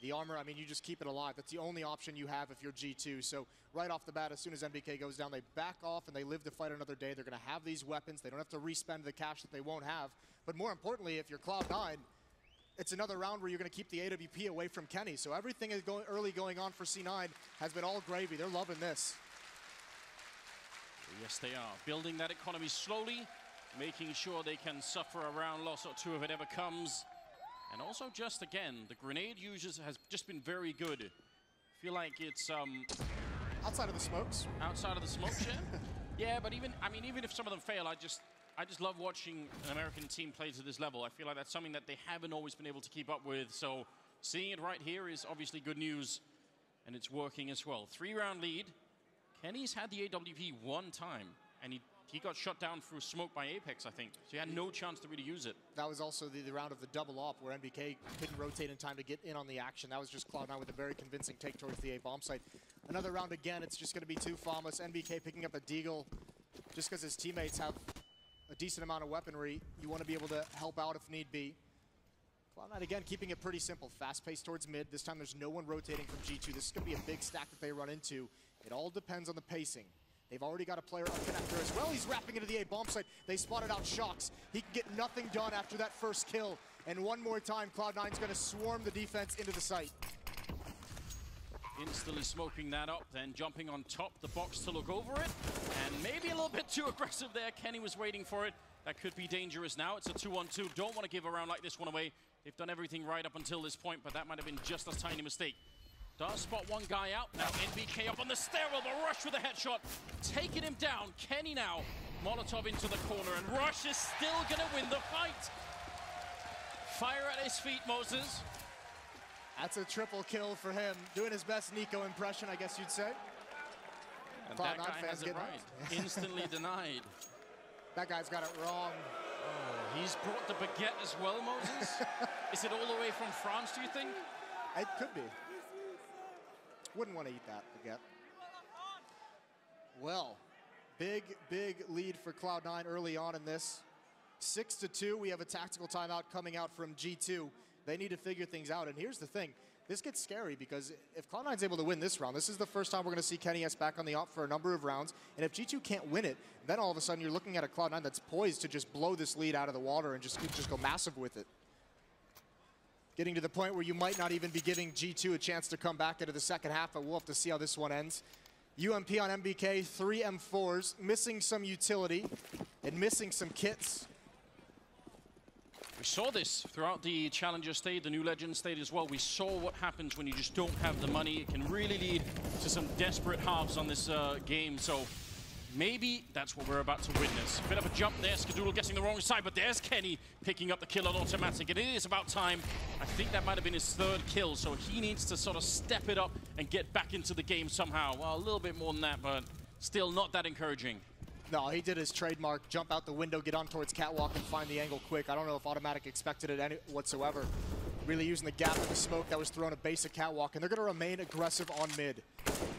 The armor, I mean, you just keep it alive. That's the only option you have if you're G2. So right off the bat, as soon as NBK goes down, they back off and they live to fight another day. They're going to have these weapons. They don't have to respend the cash that they won't have. But more importantly, if you're Cloud9, it's another round where you're going to keep the AWP away from Kenny. So everything is going on for C9 has been all gravy. They're loving this. Yes, they are. Building that economy slowly, making sure they can suffer a round loss or two if it ever comes. And also, just again, the grenade users has just been very good. I feel like it's outside of the smokes. Outside of the smokes, yeah. Yeah, but even if some of them fail, I just love watching an American team play to this level. I feel like that's something that they haven't always been able to keep up with. So seeing it right here is obviously good news, and it's working as well. 3-round lead. Kenny's had the AWP one time, and he got shut down through smoke by Apex, I think. So he had no chance to really use it. That was also the round of the double op where NBK couldn't rotate in time to get in on the action. That was just Cloud9 with a very convincing take towards the A bomb site. Another round again, it's just going to be 2 Famas. NBK picking up a Deagle just because his teammates have a decent amount of weaponry. You want to be able to help out if need be. Cloud9 again keeping it pretty simple. Fast pace towards mid. This time there's no one rotating from G2. This is going to be a big stack that they run into. It all depends on the pacing. They've already got a player on connector as well. He's wrapping into the A bomb site. They spotted out Shox. He can get nothing done after that first kill. And one more time, Cloud9's going to swarm the defense into the site. Instantly smoking that up, then jumping on top the box to look over it. And maybe a little bit too aggressive there. Kenny was waiting for it. That could be dangerous now. It's a 2-on-2. Don't want to give a round like this one away. They've done everything right up until this point, but that might have been just a tiny mistake. Does spot one guy out. Now NBK up on the stairwell, but Rush with a headshot. Taking him down. Kenny now. Molotov into the corner, and Rush is still going to win the fight. Fire at his feet, Moses. That's a triple kill for him. Doing his best Nico impression, I guess you'd say. And that guy has it right. Instantly denied. That guy's got it wrong. Oh, he's brought the baguette as well, Moses. Is it all the way from France, do you think? It could be. Wouldn't want to eat that baguette. Well, big lead for Cloud9 early on in this. 6-2, we have a tactical timeout coming out from G2. They need to figure things out, and here's the thing. This gets scary because if Cloud9's able to win this round, this is the first time we're going to see Kenny S back on the op for a number of rounds, and if G2 can't win it, then all of a sudden you're looking at a Cloud9 that's poised to just blow this lead out of the water and just go massive with it. Getting to the point where you might not even be giving G2 a chance to come back into the second half, but we'll have to see how this one ends. UMP on MBK, 3 M4s, missing some utility and missing some kits. We saw this throughout the Challenger stage, the New Legend stage as well. We saw what happens when you just don't have the money. It can really lead to some desperate halves on this game. So maybe that's what we're about to witness. Bit of a jump there, Skadoodle getting the wrong side, but there's Kenny picking up the kill on automatic. And it is about time. I think that might have been his 3rd kill, so he needs to sort of step it up and get back into the game somehow. Well, a little bit more than that, but still not that encouraging. No, he did his trademark, jump out the window, get on towards Catwalk, and find the angle quick. I don't know if Automatic expected it whatsoever. Really using the gap in the smoke that was thrown a basic Catwalk, and they're going to remain aggressive on mid.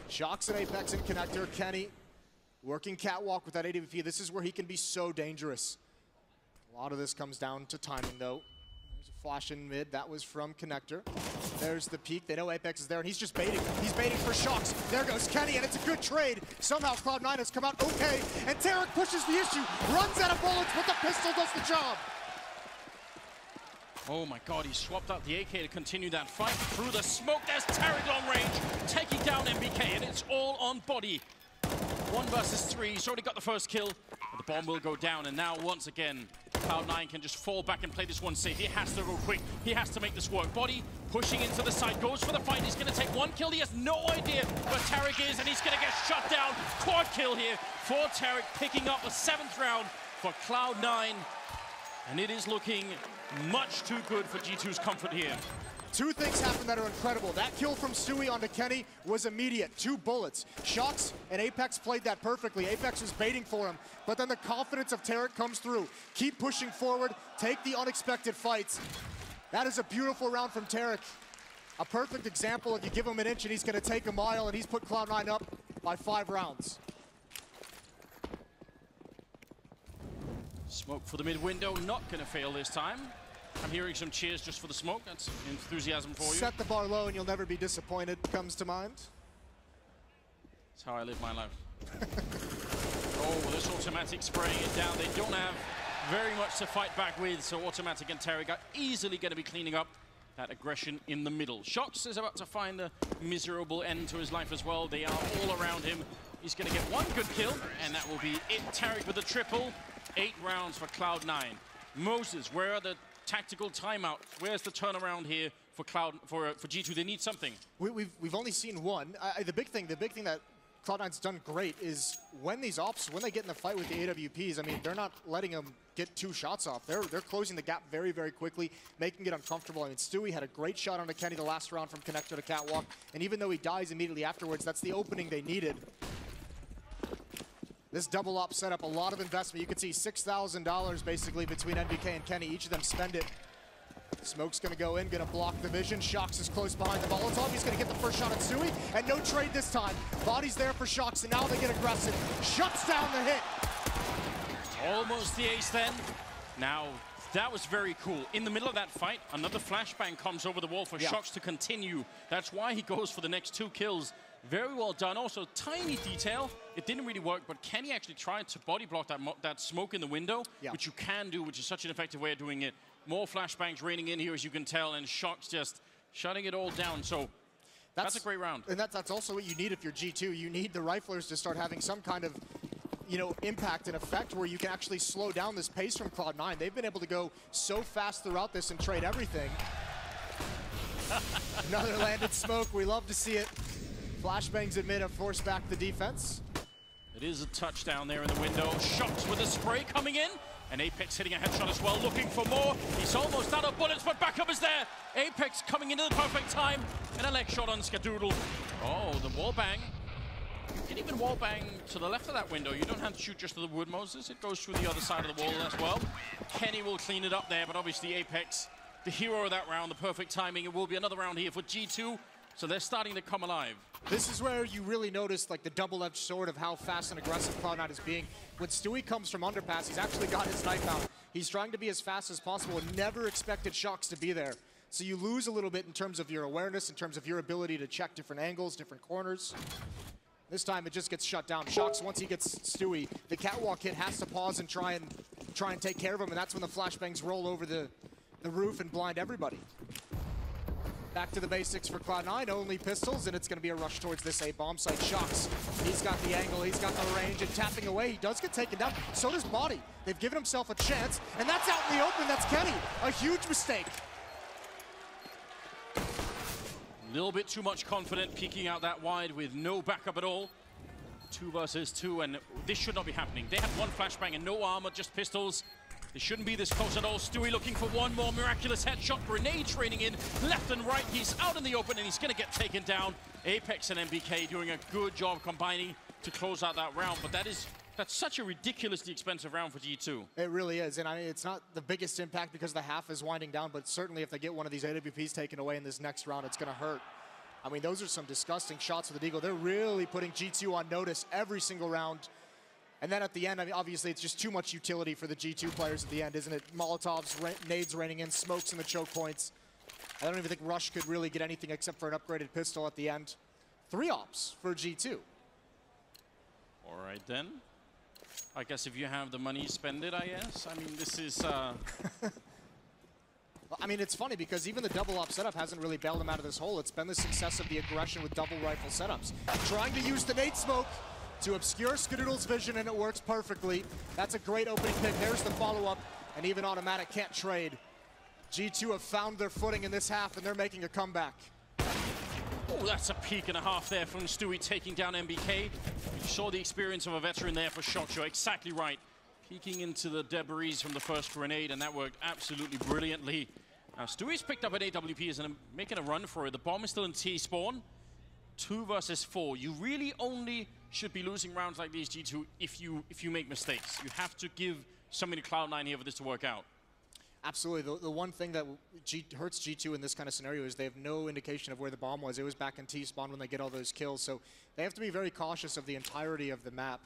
Shox and Apex in connector. Kenny working Catwalk with that AWP. This is where he can be so dangerous. A lot of this comes down to timing, though. There's a flash in mid. That was from connector. There's the peek. They know Apex is there, and he's just baiting. He's baiting for Shox. There goes Kenny, and it's a good trade. Somehow Cloud9 has come out okay, and Tarek pushes the issue, runs out of bullets, but the pistol does the job. Oh my god, he swapped out the AK to continue that fight. Through the smoke, there's Tarek long range, taking down MBK, and it's all on body. 1 versus 3, he's already got the first kill. The bomb will go down, and now once again, Cloud9 can just fall back and play this one safe. He has to go quick. He has to make this work. Body pushing into the side, goes for the fight. He's going to take 1 kill. He has no idea where Tarek is, and he's going to get shut down. Quad kill here for Tarek, picking up a 7th round for Cloud9. And it is looking much too good for G2's comfort here. 2 things happened that are incredible. That kill from Stewie onto Kenny was immediate. 2 bullets. Shox and Apex played that perfectly. Apex was baiting for him, but then the confidence of Tarek comes through. Keep pushing forward, take the unexpected fights. That is a beautiful round from Tarek. A perfect example of you give him an inch and he's gonna take a mile, and he's put Cloud9 up by 5 rounds. Smoke for the mid window, not gonna fail this time. I'm hearing some cheers just for the smoke. That's enthusiasm for you. Set the bar low and you'll never be disappointed comes to mind. That's how I live my life. Oh, this automatic spraying it down. They don't have very much to fight back with, so automatic and Tariq are easily going to be cleaning up that aggression in the middle. Shox is about to find a miserable end to his life as well. They are all around him. He's going to get one good kill, and that will be it. Tariq with a triple. 8 rounds for Cloud9. Moses, where are the tactical timeouts? Where's the turnaround here for G2? They need something. We've only seen one. The big thing that Cloud9's done great is when these ops, when they get in the fight with the AWPs, I mean, they're not letting them get 2 shots off. They're closing the gap very, very quickly, making it uncomfortable. I mean, Stewie had a great shot onto Kenny the last round from connector to catwalk, and even though he dies immediately afterwards, that's the opening they needed. This double op set up a lot of investment. You can see $6,000 basically between NBK and Kenny. Each of them spend it. Smoke's gonna go in, gonna block the vision. Shox is close behind the Molotov. He's gonna get the first shot at Stewie, and no trade this time. Body's there for Shox, and now they get aggressive. Shuts down the hit. Almost the ace then. Now, that was very cool. In the middle of that fight, another flashbang comes over the wall for Shox to continue. That's why he goes for the next 2 kills. Very well done. Also, tiny detail. It didn't really work, but Kenny actually tried to body block that smoke in the window, which you can do, which is such an effective way of doing it. More flashbangs raining in here, as you can tell, and Shox just shutting it all down. So that's a great round. And that's also what you need if you're G2. You need the riflers to start having some kind of, you know, impact and effect where you can actually slow down this pace from Cloud9. They've been able to go so fast throughout this and trade everything. Another landed smoke. We love to see it. Flashbangs in mid have forced back the defense. It is a touchdown there in the window. Shox with a spray coming in. And Apex hitting a headshot as well, looking for more. He's almost out of bullets, but backup is there. Apex coming into the perfect time. And a leg shot on Skadoodle. Oh, the wall bang. You can even wall bang to the left of that window. You don't have to shoot just to the wood, Moses. It goes through the other side of the wall as well. Kenny will clean it up there, but obviously Apex, the hero of that round, the perfect timing. It will be another round here for G2. So they're starting to come alive. This is where you really notice like the double-edged sword of how fast and aggressive Cloud9 is being. When Stewie comes from underpass, he's actually got his knife out. He's trying to be as fast as possible and never expected Shox to be there. So you lose a little bit in terms of your awareness, in terms of your ability to check different angles, different corners. This time it just gets shut down. Shox, once he gets Stewie, the catwalk hit has to pause and try and take care of him, and that's when the flashbangs roll over the roof and blind everybody. Back to the basics for Cloud9, only pistols, and it's going to be a rush towards this A bomb site. Shox, he's got the angle, he's got the range, and tapping away, he does get taken down. So does Body. They've given himself a chance, and that's out in the open. That's Kenny. A huge mistake. A little bit too much confident, peeking out that wide with no backup at all. 2 versus 2, and this should not be happening. They have one flashbang and no armor, just pistols. They shouldn't be this close at all. Stewie looking for one more miraculous headshot. Grenade raining in left and right. He's out in the open and he's going to get taken down. Apex and NBK doing a good job combining to close out that round. But that's such a ridiculously expensive round for G2. It really is. And I mean, it's not the biggest impact because the half is winding down, but certainly if they get one of these AWPs taken away in this next round, it's going to hurt. I mean, those are some disgusting shots with the Deagle. They're really putting G2 on notice every single round. And then at the end, I mean, obviously, it's just too much utility for the G2 players at the end, isn't it? Molotovs, nades raining in, smokes in the choke points. I don't even think Rush could really get anything except for an upgraded pistol at the end. 3 ops for G2. All right, then. I guess if you have the money, spend it, I guess. I mean, this is... I mean, it's funny because even the double op setup hasn't really bailed them out of this hole. It's been the success of the aggression with double rifle setups. Trying to use the nade smoke to obscure Skadoodle's vision, and it works perfectly. That's a great opening pick. There's the follow-up, and even automatic can't trade. G2 have found their footing in this half, and they're making a comeback. Oh, that's a peak and a half there from Stewie taking down NBK. You saw the experience of a veteran there for Shox. You're exactly right. Peeking into the debris from the first grenade, and that worked absolutely brilliantly. Now, Stewie's picked up an AWP and making a run for it. The bomb is still in T-spawn. 2 versus 4. You really only should be losing rounds like these, G2, if you make mistakes. You have to give something to Cloud9 here for this to work out. Absolutely. The one thing that hurts G2 in this kind of scenario is they have no indication of where the bomb was. It was back in T-spawn when they get all those kills, so they have to be very cautious of the entirety of the map.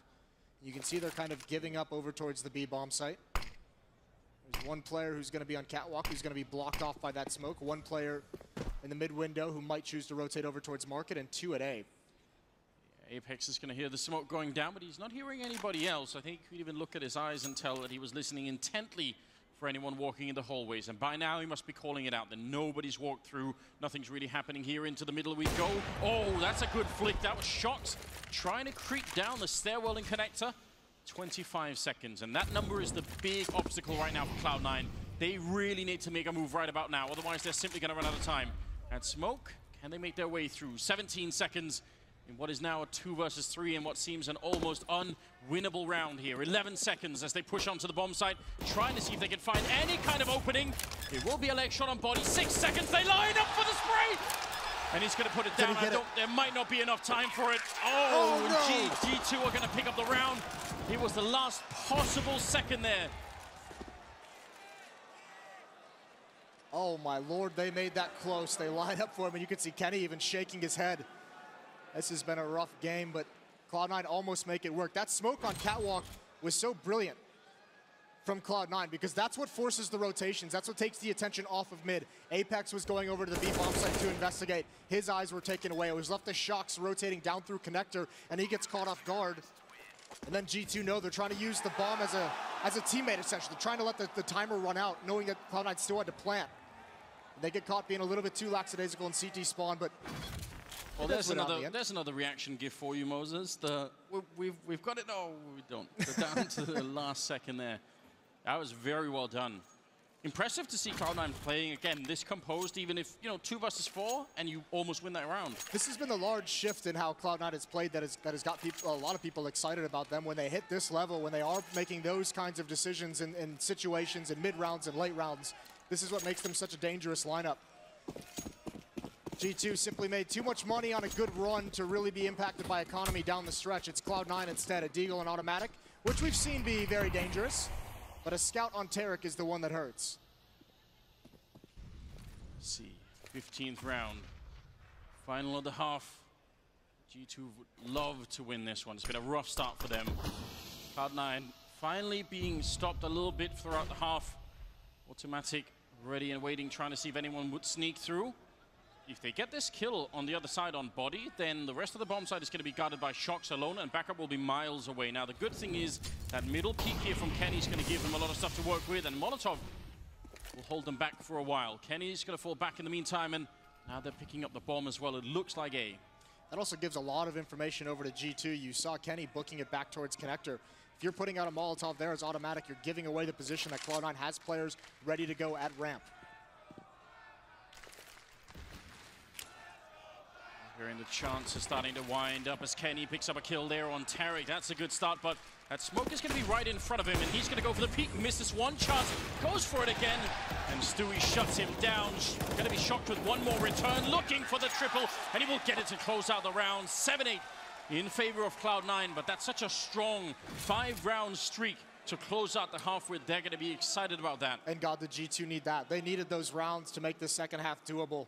You can see they're kind of giving up over towards the B bomb site. There's one player who's going to be on catwalk, who's going to be blocked off by that smoke. One player in the mid window who might choose to rotate over towards market, and 2 at A. Apex is going to hear the smoke going down, but he's not hearing anybody else. I think you could even look at his eyes and tell that he was listening intently for anyone walking in the hallways. And by now, he must be calling it out that nobody's walked through. Nothing's really happening here. Into the middle we go. Oh, that's a good flick. That was Shox trying to creep down the stairwell in connector. 25 seconds. And that number is the big obstacle right now for Cloud9. They really need to make a move right about now. Otherwise, they're simply going to run out of time. And smoke, can they make their way through? 17 seconds. In what is now a 2 versus 3 in what seems an almost unwinnable round here. 11 seconds as they push onto the bomb site, trying to see if they can find any kind of opening. It will be a leg shot on body. 6 seconds, they line up for the spray! And he's going to put it down. There might not be enough time for it. Oh, no. G2 are going to pick up the round. It was the last possible second there. Oh my lord, they made that close. They lined up for him, and you can see Kenny even shaking his head. This has been a rough game, but Cloud9 almost make it work. That smoke on catwalk was so brilliant from Cloud9 because that's what forces the rotations. That's what takes the attention off of mid. Apex was going over to the B bomb site to investigate. His eyes were taken away. It was left to Shox rotating down through connector, and he gets caught off guard. And then G2 know they're trying to use the bomb as a teammate, essentially, trying to let the timer run out, knowing that Cloud9 still had to plant. And they get caught being a little bit too lackadaisical in CT spawn, but well, there's another reaction gift for you, Moses. We've got it. No, we don't. They're down to the last second there. That was very well done. Impressive to see Cloud9 playing again this composed, even if 2 versus 4 and you almost win that round. This has been the large shift in how Cloud9 has played that has got people, a lot of people excited about them when they hit this level, when they are making those kinds of decisions in situations in mid rounds and late rounds. This is what makes them such a dangerous lineup. G2 simply made too much money on a good run to really be impacted by economy down the stretch. It's Cloud9 instead, a Deagle and automatic, which we've seen be very dangerous. But a scout on Taric is the one that hurts. Let's see, 15th round. Final of the half. G2 would love to win this one. It's been a rough start for them. Cloud9 finally being stopped a little bit throughout the half. Automatic, ready and waiting, trying to see if anyone would sneak through. If they get this kill on the other side on body, then the rest of the bomb side is going to be guarded by Shox alone, and backup will be miles away. Now, the good thing is that middle peek here from Kenny is going to give them a lot of stuff to work with, and Molotov will hold them back for a while. Kenny's going to fall back in the meantime, and now they're picking up the bomb as well. It looks like A. That also gives a lot of information over to G2. You saw Kenny booking it back towards connector. If you're putting out a Molotov there as automatic, you're giving away the position that Cloud9 has players ready to go at ramp. Hearing the chance is starting to wind up as Kenny picks up a kill there on Taric. That's a good start, but that smoke is going to be right in front of him, and he's going to go for the peek. Misses one chance, goes for it again, and Stewie shuts him down. Going to be shocked with one more return, looking for the triple, and he will get it to close out the round. 7-8 in favor of Cloud9, but that's such a strong 5-round streak to close out the half with. They're going to be excited about that. And God, the G2 need that. They needed those rounds to make the second half doable.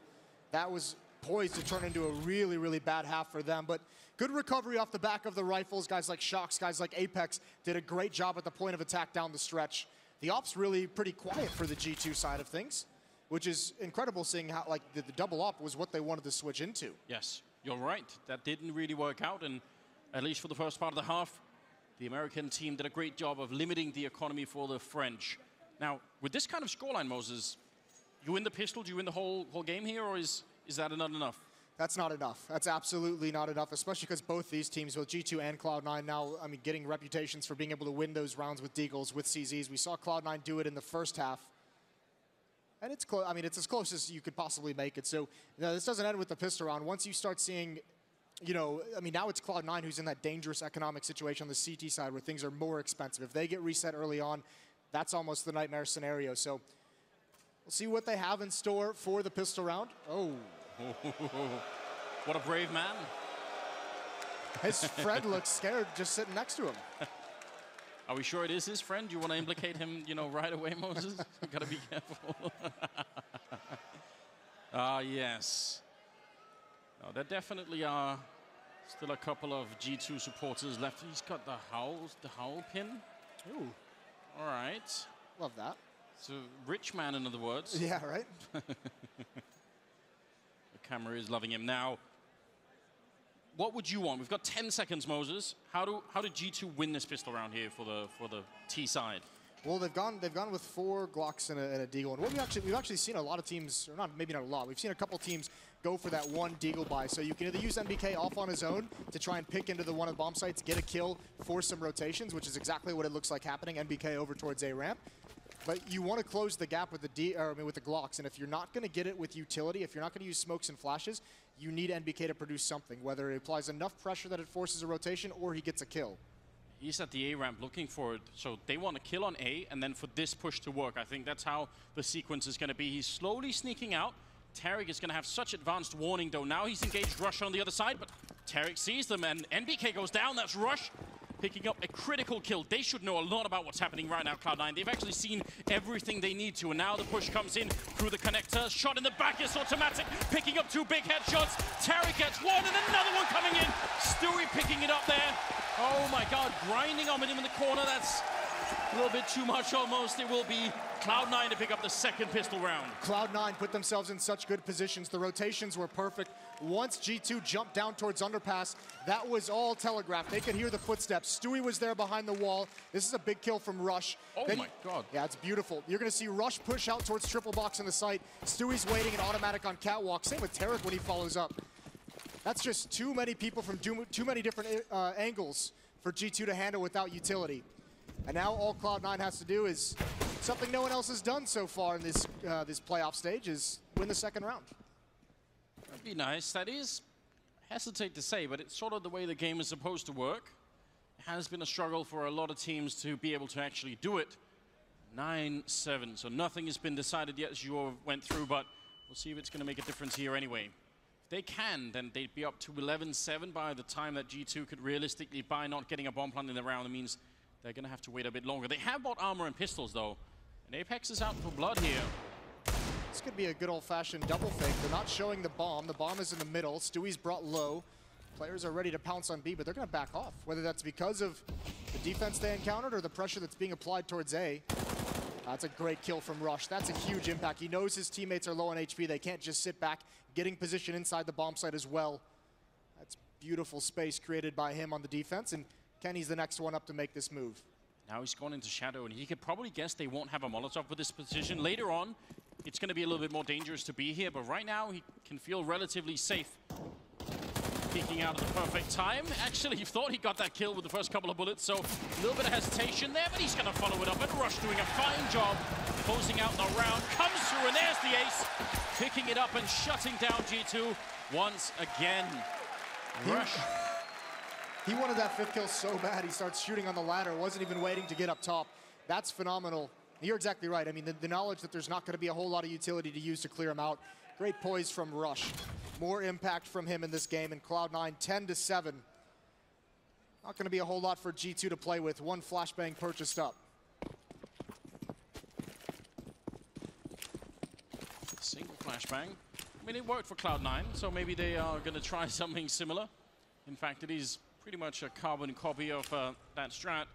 That was poised to turn into a really, really bad half for them. But good recovery off the back of the rifles. Guys like Shox, guys like Apex did a great job at the point of attack down the stretch. The op's really pretty quiet for the G2 side of things, which is incredible seeing how the double op was what they wanted to switch into. Yes, you're right. That didn't really work out, and at least for the first part of the half, the American team did a great job of limiting the economy for the French. Now, with this kind of scoreline, Moses, you win the pistol, do you win the whole game here, or is that not enough? That's not enough. That's absolutely not enough, especially because both these teams, both G2 and Cloud9 now, getting reputations for being able to win those rounds with Deagles, with CZs. We saw Cloud9 do it in the first half. And it's close. It's as close as you could possibly make it. So, this doesn't end with the pistol round. Once you start seeing, now it's Cloud9 who's in that dangerous economic situation on the CT side where things are more expensive. If they get reset early on, that's almost the nightmare scenario. So, we'll see what they have in store for the pistol round. Oh. What a brave man. His friend looks scared just sitting next to him. Are we sure it is his friend? You want to implicate him, right away, Moses? You've got to be careful. Yes. No, there definitely are still a couple of G2 supporters left. He's got the howl pin. Ooh. All right. Love that. It's a rich man, in other words. Yeah, right? The camera is loving him. Now, what would you want? We've got 10 seconds, Moses. How did G2 win this pistol round here for the T side? Well, they've gone with 4 Glocks and a Deagle. And what we've actually seen a lot of teams, or maybe not a lot. We've seen a couple teams go for that 1 Deagle buy. So you can either use NBK off on his own to try and pick into one of the bomb sites, get a kill, force some rotations, which is exactly what it looks like happening. NBK over towards A ramp. But you want to close the gap with with the Glocks, and if you're not going to get it with utility, if you're not going to use smokes and flashes, you need NBK to produce something, whether it applies enough pressure that it forces a rotation or he gets a kill. He's at the A ramp looking for it, so they want to kill on A, and then for this push to work. I think that's how the sequence is going to be. He's slowly sneaking out. Tariq is going to have such advanced warning, though. Now he's engaged Rush on the other side, but Tariq sees them, and NBK goes down. That's Rush picking up a critical kill. They should know a lot about what's happening right now, Cloud9. They've actually seen everything they need to, and now the push comes in through the connector. Shot in the back is automatic, picking up 2 big headshots. Tariq gets one, and another one coming in. Stewie picking it up there. Oh my God, grinding on him in the corner. That's a little bit too much almost. It will be Cloud9 to pick up the 2nd pistol round. Cloud9 put themselves in such good positions. The rotations were perfect. Once G2 jumped down towards underpass, that was all telegraphed. They could hear the footsteps. Stewie was there behind the wall. This is a big kill from Rush. Oh my God. Yeah, it's beautiful. You're going to see Rush push out towards triple box in the site. Stewie's waiting an automatic on catwalk. Same with Tariq when he follows up. That's just too many people from too many different angles for G2 to handle without utility. And now all Cloud9 has to do is something no one else has done so far in this playoff stage, is win the 2nd round. That'd be nice. That is, I hesitate to say, but it's sort of the way the game is supposed to work. It has been a struggle for a lot of teams to be able to actually do it. 9-7, so nothing has been decided yet as you went through, but we'll see if it's going to make a difference here anyway. If they can, then they'd be up to 11-7 by the time that G2 could realistically buy not getting a bomb plant in the round. It means they're going to have to wait a bit longer. They have bought armor and pistols, though. And Apex is out for blood here. This could be a good old-fashioned double fake. They're not showing the bomb. The bomb is in the middle. Stewie's brought low. Players are ready to pounce on B, but they're going to back off, whether that's because of the defense they encountered or the pressure that's being applied towards A. That's a great kill from Rush. That's a huge impact. He knows his teammates are low on HP. They can't just sit back, getting position inside the bomb site as well. That's beautiful space created by him on the defense, and Kenny's the next one up to make this move. Now he's gone into Shadow, and he could probably guess they won't have a Molotov with this position. Later on, it's going to be a little bit more dangerous to be here, but right now he can feel relatively safe. Peeking out at the perfect time. Actually, he thought he got that kill with the first couple of bullets, so a little bit of hesitation there, but he's going to follow it up. And Rush doing a fine job closing out the round. Comes through, and there's the ace. Picking it up and shutting down G2 once again. Rush. He wanted that 5th kill so bad, he starts shooting on the ladder, wasn't even waiting to get up top. That's phenomenal. You're exactly right. I mean, the knowledge that there's not going to be a whole lot of utility to use to clear him out. Great poise from Rush. More impact from him in this game, and Cloud9 10-7. Not going to be a whole lot for G2 to play with. 1 flashbang purchased up. Single flashbang. I mean, it worked for Cloud9, so maybe they are going to try something similar. In fact, it is pretty much a carbon copy of that strat.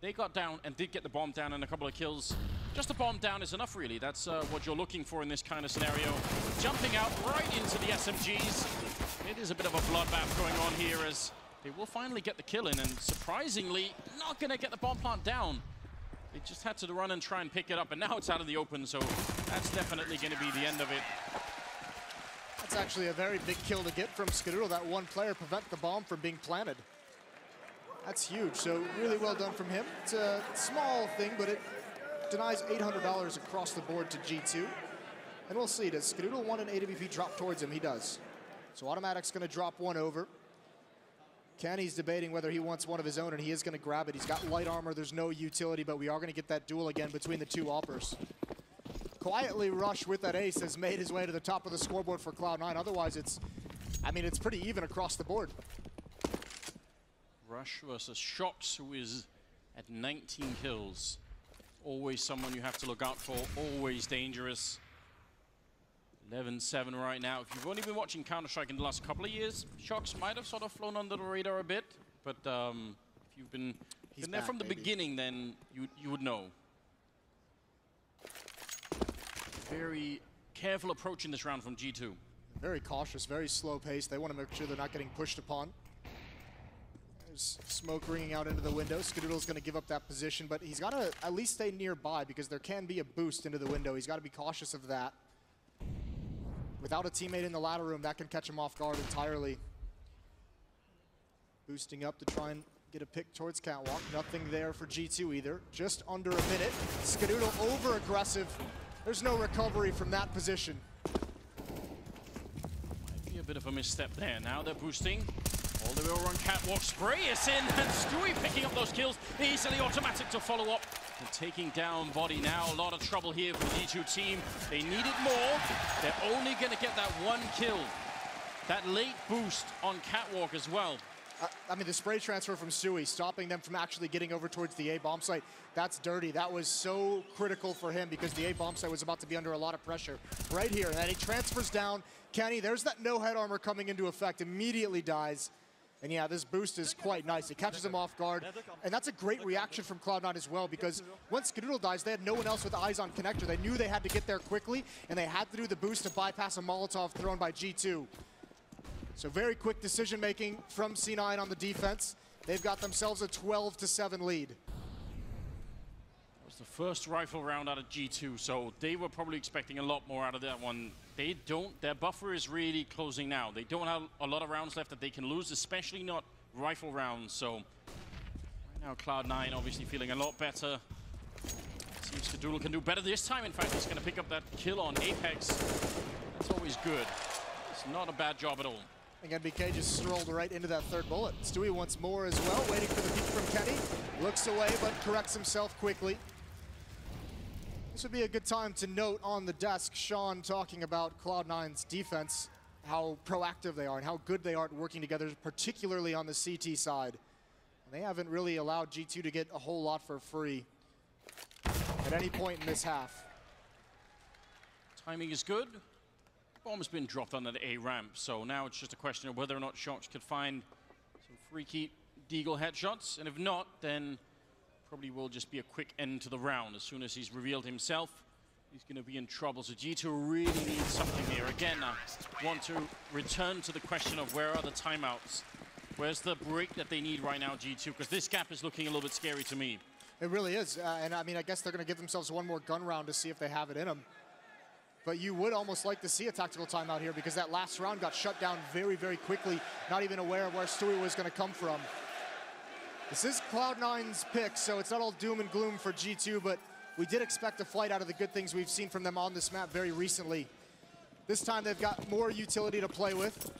They got down and did get the bomb down and a couple of kills. Just a bomb down is enough, really. That's what you're looking for in this kind of scenario. Jumping out right into the SMGs. It is a bit of a bloodbath going on here as they will finally get the kill in, and surprisingly, not going to get the bomb plant down. They just had to run and try and pick it up, and now it's out of the open, so that's definitely going to be the end of it. That's actually a very big kill to get from Skadoodle. That one player prevent the bomb from being planted. That's huge, so really well done from him. It's a small thing, but it denies $800 across the board to G2. And we'll see, does Skadoodle want an AWP drop towards him? He does. So Automatic's gonna drop one over. Kenny's debating whether he wants one of his own, and he is gonna grab it. He's got light armor, there's no utility, but we are gonna get that duel again between the 2 Oppers. Quietly, Rush with that ace has made his way to the top of the scoreboard for Cloud9. Otherwise, it's pretty even across the board. Rush versus Shox, who is at 19 kills. Always someone you have to look out for, always dangerous. 11-7 right now. If you've only been watching Counter-Strike in the last couple of years, Shox might have sort of flown under the radar a bit, but if you've been there from the beginning, then you would know. very careful approach in this round from G2. Very cautious, very slow pace. They want to make sure they're not getting pushed upon. There's smoke ringing out into the window. Skadoodle's going to give up that position, but he's got to at least stay nearby because there can be a boost into the window. He's got to be cautious of that. Without a teammate in the ladder room, that can catch him off guard entirely. Boosting up to try and get a pick towards Catwalk. Nothing there for G2 either. Just under a minute. Skadoodle over aggressive. There's no recovery from that position. Might be a bit of a misstep there. Now they're boosting. All the way over on Catwalk. Spray is in, and Stewie picking up those kills. Easily automatic to follow up. And taking down Body now. A lot of trouble here for the G2 team. They needed more. They're only going to get that one kill. That late boost on Catwalk as well. I mean, the spray transfer from Stewie, stopping them from actually getting over towards the A bomb site, that's dirty. That was so critical for him because the A bomb site was about to be under a lot of pressure. Right here, and then he transfers down. Kenny, there's that no head armor coming into effect, immediately dies. And yeah, this boost is quite nice. It catches him off guard. And that's a great reaction from Cloud9 as well, because once Skadoodle dies, they had no one else with eyes on connector. They knew they had to get there quickly, and they had to do the boost to bypass a Molotov thrown by G2. So very quick decision-making from C9 on the defense. They've got themselves a 12-7 lead. That was the first rifle round out of G2, so they were probably expecting a lot more out of that one. They don't, their buffer is really closing now. They don't have a lot of rounds left that they can lose, especially not rifle rounds. So right now Cloud9 obviously feeling a lot better. Seems Skadoodle can do better this time. In fact, he's going to pick up that kill on Apex. That's always good. It's not a bad job at all. Again, BK just strolled right into that third bullet. Stewie once more as well, waiting for the peek from Kenny. Looks away, but corrects himself quickly. This would be a good time to note on the desk Sean talking about Cloud9's defense, how proactive they are and how good they are at working together, particularly on the CT side. And they haven't really allowed G2 to get a whole lot for free at any point in this half. Timing is good. Bomb's been dropped on that A ramp, so now it's just a question of whether or not Shox could find some freaky Deagle headshots, and if not, then probably will just be a quick end to the round. As soon as he's revealed himself, he's going to be in trouble. So G2 really needs something here. Again, I want to return to the question of where are the timeouts? Where's the break that they need right now, G2? Because this gap is looking a little bit scary to me. It really is, and I mean, I guess they're going to give themselves one more gun round to see if they have it in them. But you would almost like to see a tactical timeout here because that last round got shut down very, very quickly, not even aware of where Stewie was going to come from. This is Cloud9's pick, so it's not all doom and gloom for G2, but we did expect a flight out of the good things we've seen from them on this map very recently. This time they've got more utility to play with.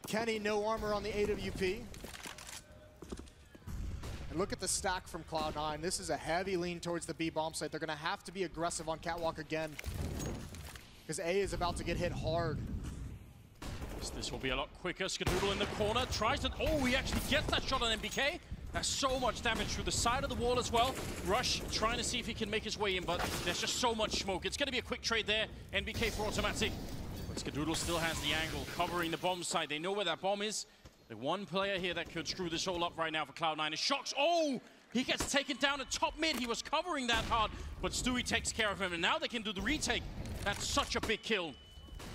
Kenny, no armor on the AWP. And look at the stack from Cloud9. This is a heavy lean towards the B bomb site. They're going to have to be aggressive on Catwalk again, because A is about to get hit hard. This will be a lot quicker. Skadoodle in the corner, tries to, oh, he actually gets that shot on NBK. That's so much damage through the side of the wall as well. Rush trying to see if he can make his way in, but there's just so much smoke. It's gonna be a quick trade there. NBK for automatic. But Skadoodle still has the angle, covering the bomb side. They know where that bomb is. The one player here that could screw this all up right now for Cloud9 is Shox. Oh! He gets taken down at top mid. He was covering that hard, but Stewie takes care of him, and now they can do the retake. That's such a big kill.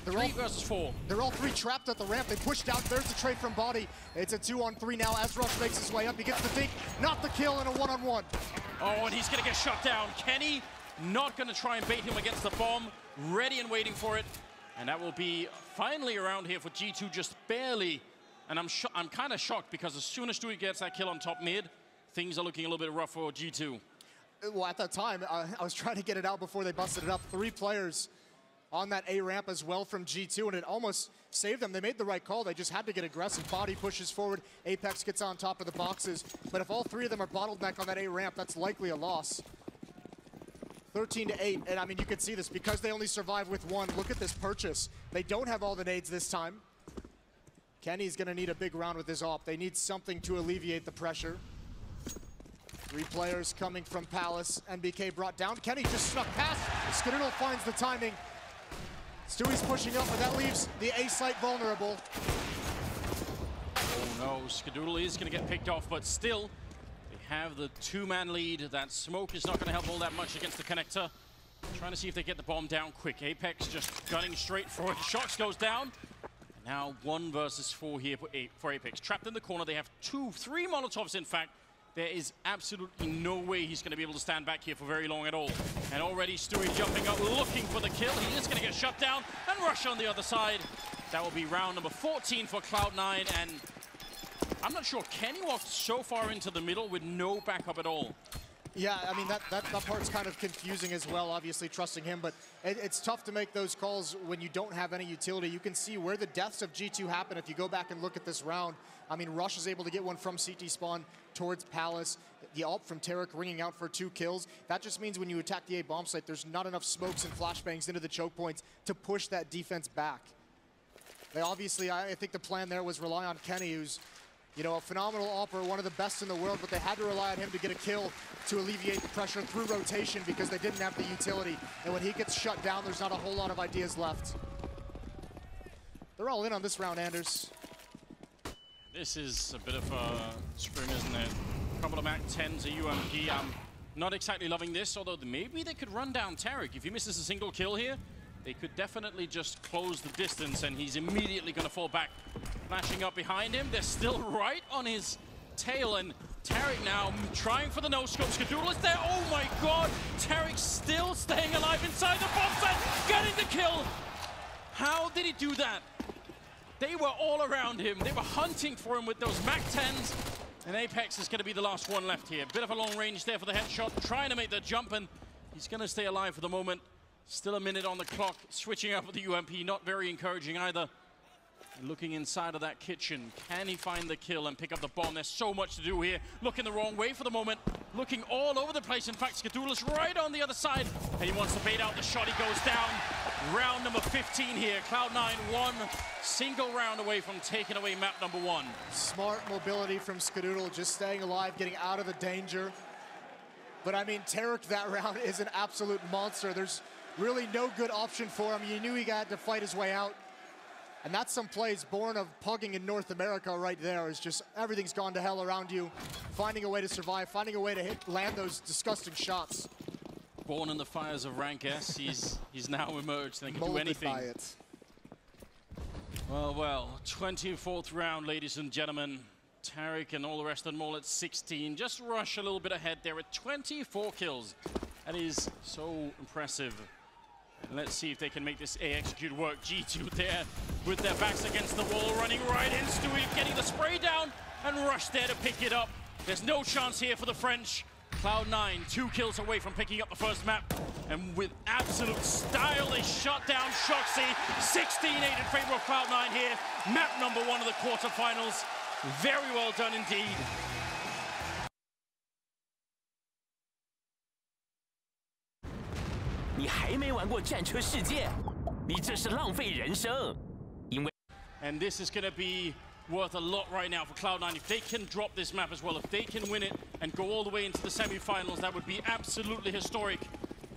3 versus 4. They're all three trapped at the ramp. They push down. There's the trade from Body. It's a 2-on-3 now as Rush makes his way up. He gets the dink, not the kill, and a 1-on-1. Oh, and he's gonna get shut down. Kenny not gonna try and bait him against the bomb. Ready and waiting for it. And that will be finally around here for G2, just barely. And I'm kind of shocked because as soon as Stewie gets that kill on top mid, things are looking a little bit rough for G2. Well, at that time, I was trying to get it out before they busted it up. 3 players on that A ramp as well from G2, and it almost saved them. They made the right call. They just had to get aggressive. Body pushes forward. Apex gets on top of the boxes. But if all 3 of them are bottleneck on that A ramp, that's likely a loss. 13-8, and I mean, you can see this because they only survive with 1. Look at this purchase. They don't have all the nades this time. Kenny's gonna need a big round with his AWP. They need something to alleviate the pressure. 3 players coming from Palace. NBK brought down. Kenny just snuck past. Skadoodle finds the timing. Stewie's pushing up, but that leaves the A site vulnerable. Oh no, Skadoodle is going to get picked off, but still, they have the 2-man lead. That smoke is not going to help all that much against the connector. Trying to see if they get the bomb down quick. Apex just gunning straight for it. Shox goes down. Now 1 versus 4 here for Apex. Trapped in the corner. They have 3 Molotovs, in fact. There is absolutely no way he's going to be able to stand back here for very long at all. And already Stewie jumping up, looking for the kill. He is going to get shut down and rush on the other side. That will be round number 14 for Cloud9. And I'm not sure. Kenny walked so far into the middle with no backup at all. Yeah, I mean, that part's kind of confusing as well, obviously trusting him, but it's tough to make those calls when you don't have any utility. You can see where the deaths of G2 happen if you go back and look at this round. I mean, Rush is able to get one from CT spawn towards Palace. The ult from Taric ringing out for 2 kills. That just means when you attack the A bomb site, there's not enough smokes and flashbangs into the choke points to push that defense back. They obviously, I think the plan there was rely on Kenny, who's, you know, a phenomenal AWPer, one of the best in the world, but they had to rely on him to get a kill to alleviate the pressure through rotation because they didn't have the utility. And when he gets shut down, there's not a whole lot of ideas left. They're all in on this round, Anders. This is a bit of a scrim, isn't it? A couple of MAC-10s, a UMP. I'm not exactly loving this, although maybe they could run down Taric. If he misses a single kill here, they could definitely just close the distance, and he's immediately going to fall back. Flashing up behind him, they're still right on his tail, and Taric now trying for the no-scope. Skadoodle is there, oh my god! Taric still staying alive inside the bomb set, getting the kill! How did he do that? They were all around him, they were hunting for him with those MAC-10s, and Apex is going to be the last one left here. Bit of a long range there for the headshot, trying to make the jump, and he's going to stay alive for the moment. Still a minute on the clock, switching up with the UMP, not very encouraging either. And looking inside of that kitchen, can he find the kill and pick up the bomb? There's so much to do here. Looking the wrong way for the moment, looking all over the place. In fact, Skadoodle's right on the other side, and he wants to bait out the shot. He goes down. Round number 15 here. Cloud9 1 single round away from taking away map number 1. Smart mobility from Skadoodle, just staying alive, getting out of the danger. But I mean, Taric that round is an absolute monster. There's really no good option for him. You knew he had to fight his way out. And that's some plays born of pugging in North America right there. It's just everything's gone to hell around you. Finding a way to survive, finding a way to land those disgusting shots. Born in the fires of rank S, he's now emerged and can do anything. By it. Well, 24th round, ladies and gentlemen. Taric and all the rest of them all at 16. Just rush a little bit ahead there at 24 kills. That is so impressive. And let's see if they can make this A execute work. G2 there with their backs against the wall, running right in. Stewie getting the spray down and Rush there to pick it up. There's no chance here for the French. Cloud9, 2 kills away from picking up the first map. And with absolute style, they shut down Shoxy. 16-8 in favor of Cloud9 here. Map number 1 of the quarterfinals. Very well done indeed. And this is going to be worth a lot right now for Cloud9. If they can drop this map as well, if they can win it and go all the way into the semi-finals, that would be absolutely historic.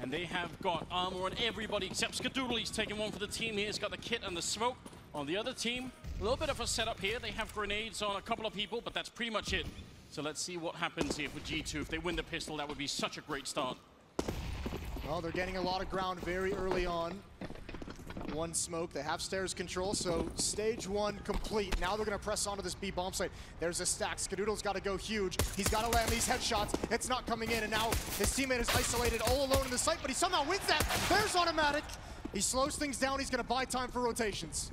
And they have got armor on everybody except Skadoodle. He's taking one for the team here. He's got the kit and the smoke. On the other team, a little bit of a setup here. They have grenades on a couple of people, but that's pretty much it. So let's see what happens here for G2. If they win the pistol, that would be such a great start. Well, they're getting a lot of ground very early on. 1 smoke, they have stairs control, so stage 1 complete. Now they're gonna press onto this B bomb site. There's a stack, Skadoodle's gotta go huge. He's gotta land these headshots, it's not coming in, and now his teammate is isolated all alone in the site, but he somehow wins that. There's automatic. He slows things down, he's gonna buy time for rotations.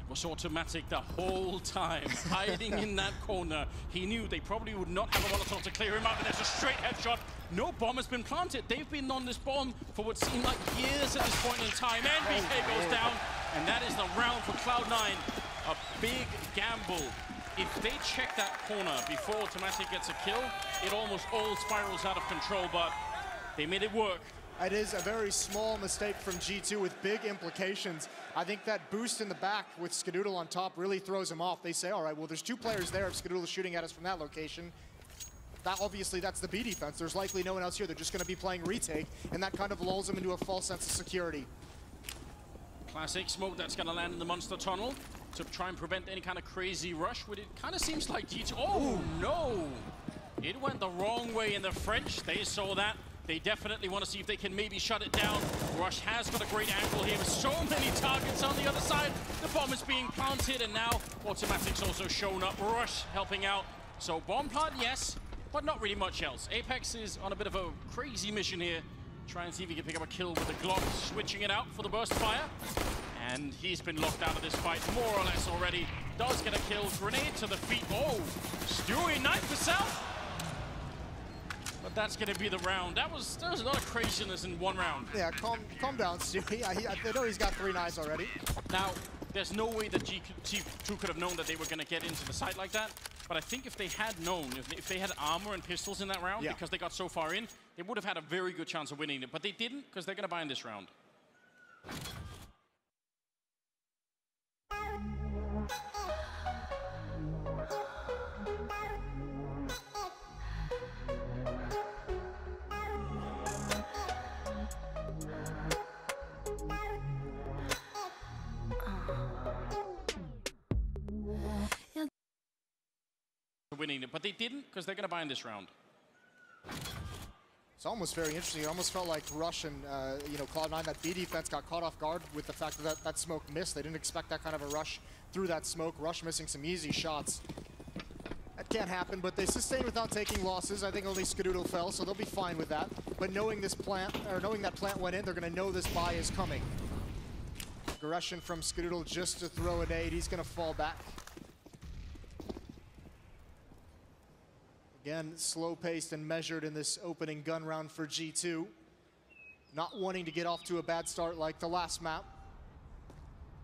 It was automatic the whole time, hiding in that corner. He knew they probably would not have a Molotov to clear him out, and there's a straight headshot. No bomb has been planted. They've been on this bomb for what seemed like years at this point in time. NBK goes down, and that is the round for Cloud9. A big gamble. If they check that corner before automatic gets a kill, it almost all spirals out of control, but they made it work. It is a very small mistake from G2 with big implications. I think that boost in the back with Skadoodle on top really throws him off. They say, all right, well, there's 2 players there if Skadoodle is shooting at us from that location. That obviously, that's the B defense. There's likely no one else here. They're just going to be playing retake, and that kind of lulls them into a false sense of security. Classic smoke that's going to land in the monster tunnel to try and prevent any kind of crazy rush. But it kind of seems like G2... Oh, no! It went the wrong way in the French. They saw that. They definitely want to see if they can maybe shut it down. Rush has got a great angle here with so many targets on the other side. The bomb is being planted, and now Automatics also shown up. Rush helping out. So bomb plant, yes, but not really much else. Apex is on a bit of a crazy mission here. Try and see if he can pick up a kill with the Glock, switching it out for the burst fire. And he's been locked out of this fight more or less already. Does get a kill. Grenade to the feet. Oh, Stewie, 9%. But that's going to be the round. There was a lot of craziness in one round. Yeah, calm down, Stewie. I know he's got 3 nines already. Now, there's no way that G2 could have known that they were going to get into the site like that. But I think if they had known, if they had armor and pistols in that round, because they got so far in, they would have had a very good chance of winning it. But they didn't, because they're going to buy in this round. Winning it, but they didn't, because they're going to buy in this round. It's almost very interesting. It almost felt like Rush and Cloud9, that B defense got caught off guard with the fact that that smoke missed. They didn't expect that kind of a rush through that smoke. Rush missing some easy shots. That can't happen, but they sustained without taking losses. I think only Skadoodle fell, so they'll be fine with that. But knowing that plant went in, they're going to know this buy is coming. Aggression from Skadoodle just to throw a nade. He's going to fall back. Again, slow-paced and measured in this opening gun round for G2. Not wanting to get off to a bad start like the last map.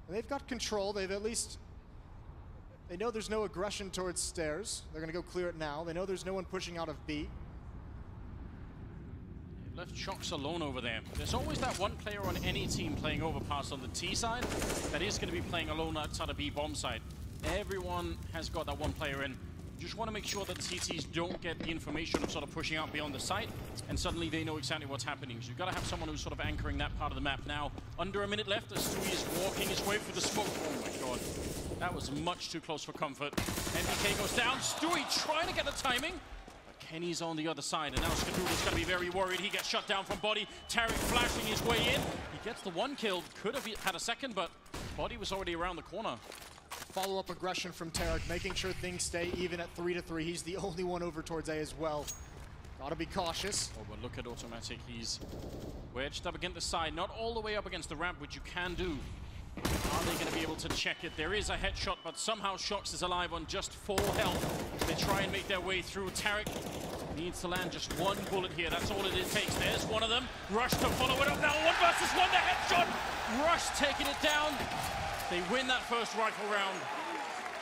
And they've got control. They know there's no aggression towards stairs. They're going to go clear it now. They know there's no one pushing out of B. They've left Shox alone over there. There's always that one player on any team playing overpass on the T side that is going to be playing alone outside of B bomb side. Everyone has got that one player in. Just want to make sure that the CTs don't get the information of sort of pushing out beyond the site, and suddenly they know exactly what's happening. So you've got to have someone who's sort of anchoring that part of the map. Now, under a minute left, as Stewie is walking his way through the smoke. Oh my god, that was much too close for comfort. NBK goes down. Stewie trying to get the timing, but Kenny's on the other side, and now Skadoodle's going to be very worried. He gets shut down from Body. Tarik flashing his way in. He gets the one kill. Could have had a second, but Body was already around the corner. Follow-up aggression from Tarik, making sure things stay even at 3-3. He's the only one over towards A as well. Gotta be cautious. Oh, but look at Automatic. He's wedged up against the side, not all the way up against the ramp, which you can do. Are they going to be able to check it? There is a headshot, but somehow Shox is alive on just 4 health. They try and make their way through. Tarik needs to land just 1 bullet here. That's all it takes. There's one of them. Rush to follow it up now. 1 versus 1, the headshot. Rush taking it down. They win that first rifle round.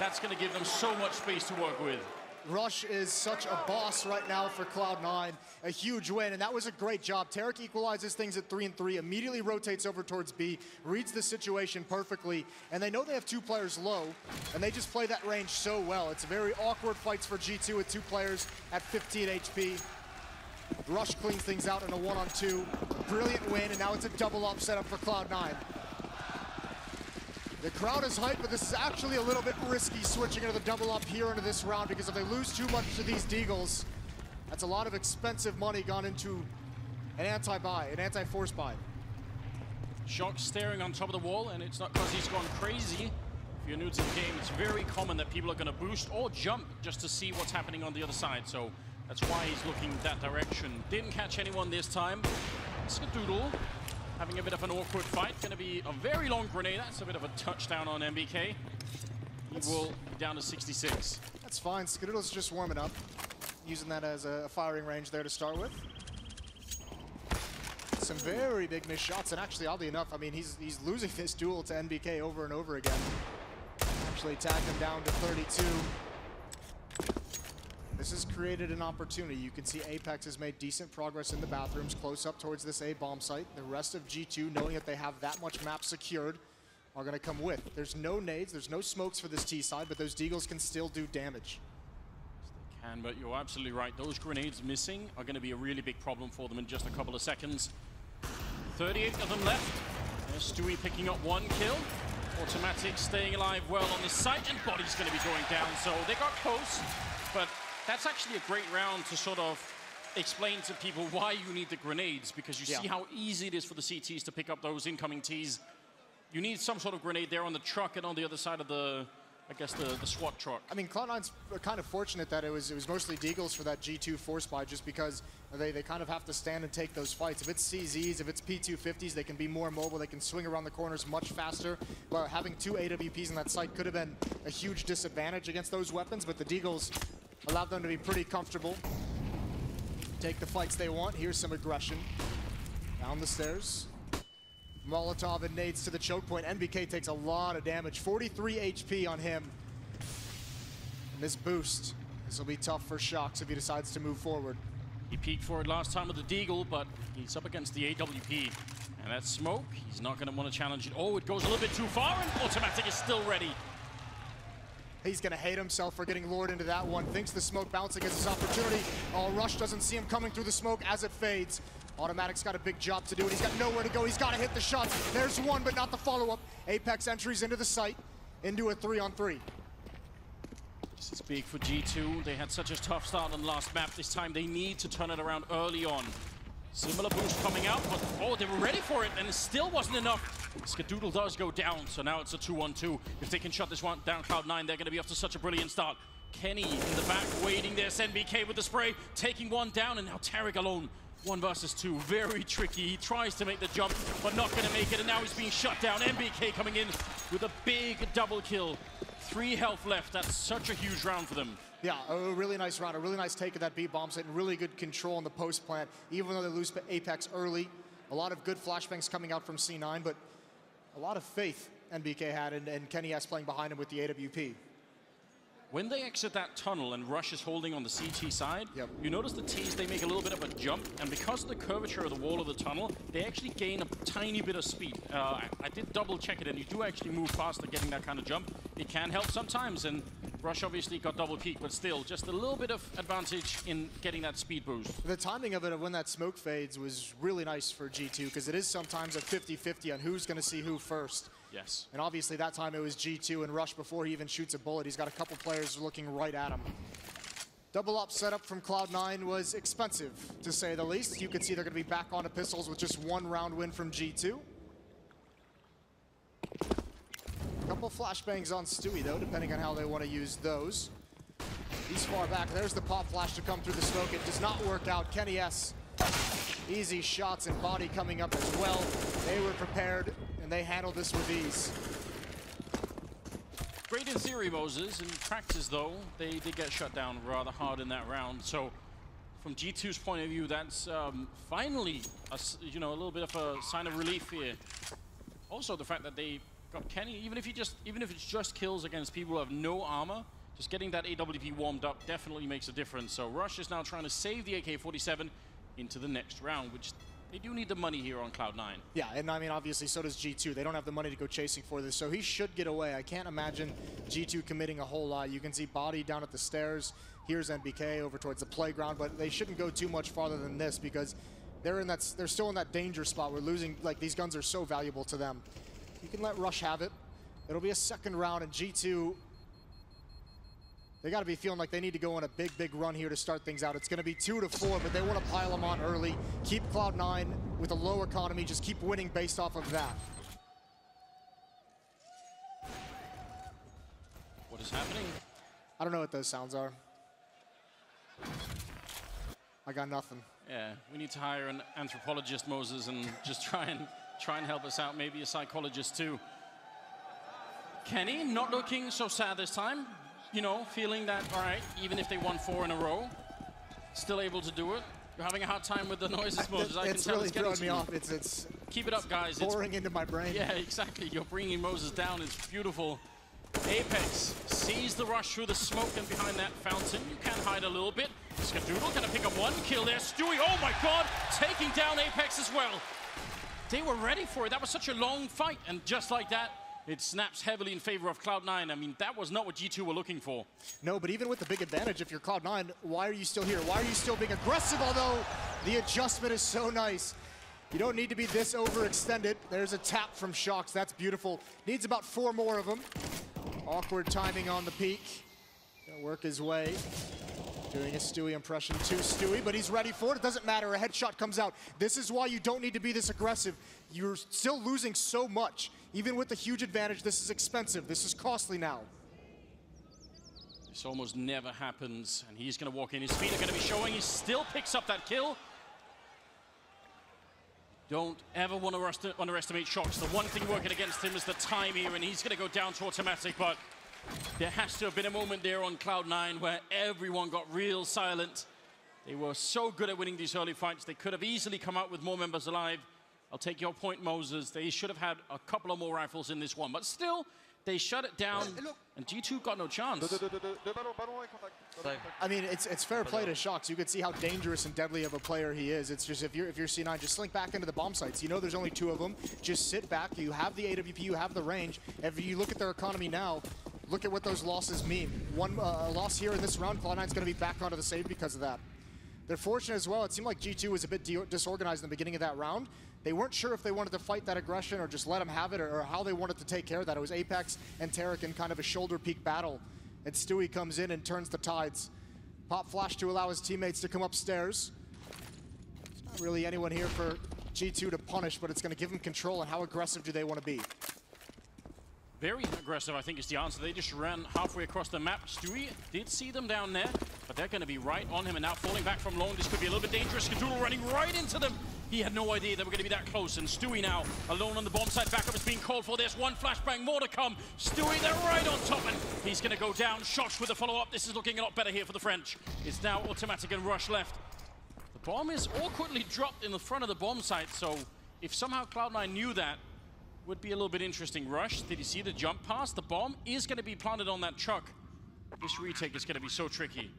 That's going to give them so much space to work with. Rush is such a boss right now for Cloud9. A huge win, and that was a great job. Tarik equalizes things at 3-3, immediately rotates over towards B, reads the situation perfectly, and they know they have 2 players low, and they just play that range so well. It's very awkward fights for G2 with 2 players at 15 HP. Rush cleans things out in a 1-on-2. Brilliant win, and now it's a double-up setup for Cloud9. The crowd is hyped, but this is actually a little bit risky switching into the double up here into this round, because if they lose too much to these Deagles, that's a lot of expensive money gone into an anti-buy, an anti-force buy. Shox staring on top of the wall, and it's not because he's gone crazy. If you're new to the game, it's very common that people are going to boost or jump just to see what's happening on the other side. So that's why he's looking that direction. Didn't catch anyone this time. Skadoodle having a bit of an awkward fight. Going to be a very long grenade. That's a bit of a touchdown on NBK. He will be down to 66. That's fine. Skadoodle's just warming up. Using that as a firing range there to start with. Some very big missed shots. And actually, oddly enough, I mean, he's losing this duel to NBK over and over again. Actually tagged him down to 32. This has created an opportunity. You can see Apex has made decent progress in the bathrooms, close up towards this A bomb site. The rest of G2, knowing that they have that much map secured, are going to come with. There's no nades, there's no smokes for this T side, but those Deagles can still do damage. Yes, they can, but you're absolutely right. Those grenades missing are going to be a really big problem for them in just a couple of seconds. 38 of them left. There's Stewie picking up 1 kill. Automatic staying alive well on this site, and Body's going to be going down. So they got close, but that's actually a great round to sort of explain to people why you need the grenades, because you see how easy it is for the CTs to pick up those incoming Ts. You need some sort of grenade there on the truck and on the other side of the, I guess, the SWAT truck. I mean, Cloud9's kind of fortunate that it was mostly Deagles for that G2 force buy, just because they kind of have to stand and take those fights. If it's CZs, if it's P250s, they can be more mobile, they can swing around the corners much faster. But having 2 AWPs in that site could have been a huge disadvantage against those weapons, but the Deagles allowed them to be pretty comfortable. Take the fights they want. Here's some aggression. Down the stairs. Molotov and nades to the choke point. NBK takes a lot of damage. 43 HP on him. And this boost, this will be tough for Shox if he decides to move forward. He peeked for it last time with the Deagle, but he's up against the AWP. And that smoke, he's not going to want to challenge it. Oh, it goes a little bit too far, and Automatic is still ready. He's going to hate himself for getting lured into that one. Thinks the smoke bouncing is his opportunity. Oh, Rush doesn't see him coming through the smoke as it fades. Automatic's got a big job to do, and he's got nowhere to go. He's got to hit the shots. There's one, but not the follow-up. Apex entries into the site, into a 3-on-3. This is big for G2. They had such a tough start on the last map. This time they need to turn it around early on. Similar boost coming out, but oh, they were ready for it, and it still wasn't enough. Skadoodle does go down, so now it's a 2-on-2. If they can shut this one down, Cloud9, they're going to be off to such a brilliant start. Kenny in the back waiting there. NBK with the spray, taking one down, and now Tariq alone. 1 versus 2, very tricky. He tries to make the jump, but not going to make it, and now he's being shut down. NBK coming in with a big double kill. 3 health left. That's such a huge round for them. Yeah, a really nice round, a really nice take of that B-bomb site, and really good control in the post plant, even though they lose Apex early. A lot of good flashbangs coming out from C9, but a lot of faith NBK had, and Kenny S playing behind him with the AWP. When they exit that tunnel and Rush is holding on the CT side, you notice the Ts, they make a little bit of a jump, and because of the curvature of the wall of the tunnel, they actually gain a tiny bit of speed. I did double check it, and you do actually move faster getting that kind of jump. It can help sometimes, and Rush obviously got double peak, but still, just a little bit of advantage in getting that speed boost. The timing of it, of when that smoke fades, was really nice for G2, because it is sometimes a 50-50 on who's going to see who first. Yes. And obviously that time it was G2 and Rush before he even shoots a bullet. He's got a couple players looking right at him. Double up setup from Cloud9 was expensive, to say the least. You can see they're going to be back onto pistols with just 1 round win from G2. Couple flashbangs on Stewie, though, depending on how they want to use those. He's far back. There's the pop flash to come through the smoke. It does not work out. Kenny S, easy shots and body coming up as well. They were prepared, and they handled this with ease. Great in theory, Moses. In practice, though, they did get shut down rather hard in that round. So, from G2's point of view, that's finally a little bit of a sign of relief here. Also, the fact that they got Kenny, even if it's just kills against people who have no armor, just getting that AWP warmed up definitely makes a difference. So Rush is now trying to save the AK-47 into the next round, which they do need the money here on Cloud9. Yeah, and I mean, obviously, so does G2. They don't have the money to go chasing for this, so he should get away. I can't imagine G2 committing a whole lot. You can see body down at the stairs. Here's NBK over towards the playground, but they shouldn't go too much farther than this because they're still in that danger spot where losing, like, these guns are so valuable to them. You can let Rush have it. It'll be a second round, and G2, they got to be feeling like they need to go on a big, big run here to start things out. It's going to be 2-4, but they want to pile them on early. Keep Cloud9 with a low economy. Just keep winning based off of that. What is happening? I don't know what those sounds are. I got nothing. Yeah, we need to hire an anthropologist, Moses, and just try and help us out. Maybe a psychologist too. Kenny not looking so sad this time. You know, feeling that, all right, even if they won 4 in a row, still able to do it. You're having a hard time with the noises, Moses. I can tell really it's getting throwing me off. It's keep it up, guys. Pouring into my brain. Yeah, exactly. You're bringing Moses down. It's beautiful. Apex sees the rush through the smoke and behind that fountain. You can hide a little bit. Skadoodle gonna pick up 1 kill there. Stewie, oh my God, taking down Apex as well. They were ready for it. That was such a long fight, and just like that, it snaps heavily in favor of Cloud9. I mean, that was not what G2 were looking for. No, but even with the big advantage, if you're Cloud9, why are you still here? Why are you still being aggressive? Although the adjustment is so nice. You don't need to be this overextended. There's a tap from Shox. That's beautiful. Needs about 4 more of them. Awkward timing on the peak. Gonna work his way. Doing a Stewie impression to Stewie, but he's ready for it. It doesn't matter, a headshot comes out. This is why you don't need to be this aggressive. You're still losing so much. Even with the huge advantage, this is expensive. This is costly now. This almost never happens, and he's going to walk in. His feet are going to be showing. He still picks up that kill. Don't ever want to underestimate Shox. The one thing working against him is the time here, and he's going to go down to automatic, but there has to have been a moment there on Cloud9 where everyone got real silent. They were so good at winning these early fights. They could have easily come out with more members alive. I'll take your point, Moses. They should have had a couple of more rifles in this one, but still, they shut it down, and G2 got no chance. I mean, it's fair play to Shox. You could see how dangerous and deadly of a player he is. It's just if you're C9, just slink back into the bomb sites. You know there's only 2 of them. Just sit back. You have the AWP. You have the range. If you look at their economy now, look at what those losses mean. One loss here in this round, Cloud9's going to be back onto the save because of that. They're fortunate as well. It seemed like G2 was a bit disorganized in the beginning of that round. They weren't sure if they wanted to fight that aggression or just let him have it, or how they wanted to take care of that. It was Apex and Tarik in kind of a shoulder peak battle. And Stewie comes in and turns the tides. Pop flash to allow his teammates to come upstairs. There's not really anyone here for G2 to punish, but it's going to give them control. And how aggressive do they want to be? Very aggressive, I think, is the answer. They just ran halfway across the map. Stewie did see them down there, but they're going to be right on him. And now falling back from long, this could be a little bit dangerous. Skadoodle running right into them. He had no idea they were going to be that close. And Stewie now alone on the bomb site. Backup is being called for. There's one flashbang, more to come. Stewie, they're right on top, and he's going to go down. Shox with the follow-up. This is looking a lot better here for the French. It's now automatic and rush left. The bomb is awkwardly dropped in the front of the bomb site, so if somehow Cloud9 knew that, would be a little bit interesting. Rush, did you see the jump pass? The bomb is going to be planted on that truck. This retake is going to be so tricky.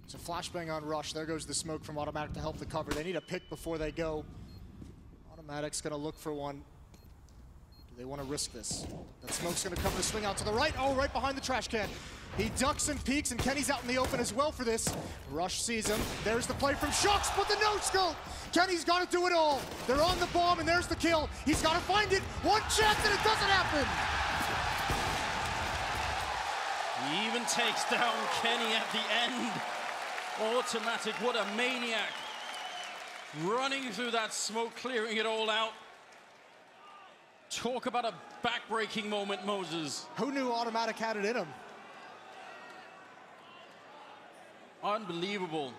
So flashbang on Rush. There goes the smoke from Automatic to help the cover. They need a pick before they go. Automatic's going to look for one. Do they want to risk this? That smoke's going to come to swing out to the right. Oh, right behind the trash can. He ducks and peeks, and Kenny's out in the open as well for this. Rush sees him. There's the play from Shox, but the no-scope! Kenny's got to do it all. They're on the bomb, and there's the kill. He's got to find it. One chance, and it doesn't happen. He even takes down Kenny at the end. Automatic, what a maniac. Running through that smoke, clearing it all out. Talk about a back-breaking moment, Moses. Who knew Automatic had it in him? Unbelievable.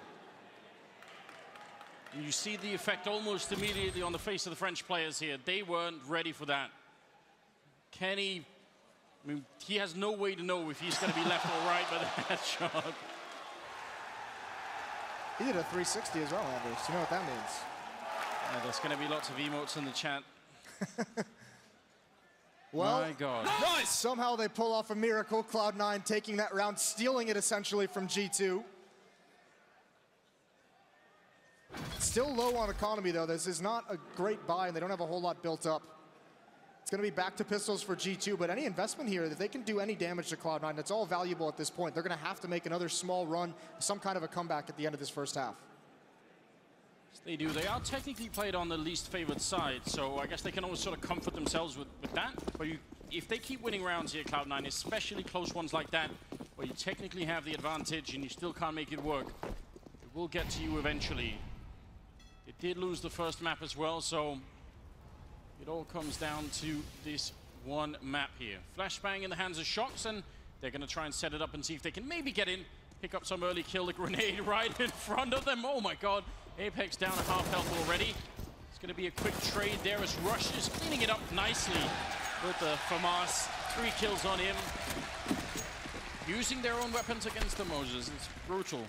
And you see the effect almost immediately on the face of the French players here. They weren't ready for that. Kenny, I mean, he has no way to know if he's going to be left or right by that shot. He did a 360 as well, Anders. You know what that means? Yeah, there's going to be lots of emotes in the chat. Well, my God. Nice! Somehow they pull off a miracle. Cloud9 taking that round, stealing it essentially from G2. Still low on economy, though. This is not a great buy, and they don't have a whole lot built up. It's going to be back to pistols for G2, but any investment here, if they can do any damage to Cloud9, it's all valuable at this point. They're going to have to make another small run, some kind of a comeback at the end of this first half. They do. They are technically played on the least favored side, so I guess they can always sort of comfort themselves with that. But if they keep winning rounds here, Cloud9, especially close ones like that, where you technically have the advantage and you still can't make it work, it will get to you eventually. It did lose the first map as well, so it all comes down to this one map here. Flashbang in the hands of Shox, and they're going to try and set it up and see if they can maybe get in, pick up some early kill. The grenade right in front of them. Oh my God. Apex down at half health already. It's going to be a quick trade there as Rush is cleaning it up nicely with the FAMAS. 3 kills on him. Using their own weapons against the Moses. It's brutal.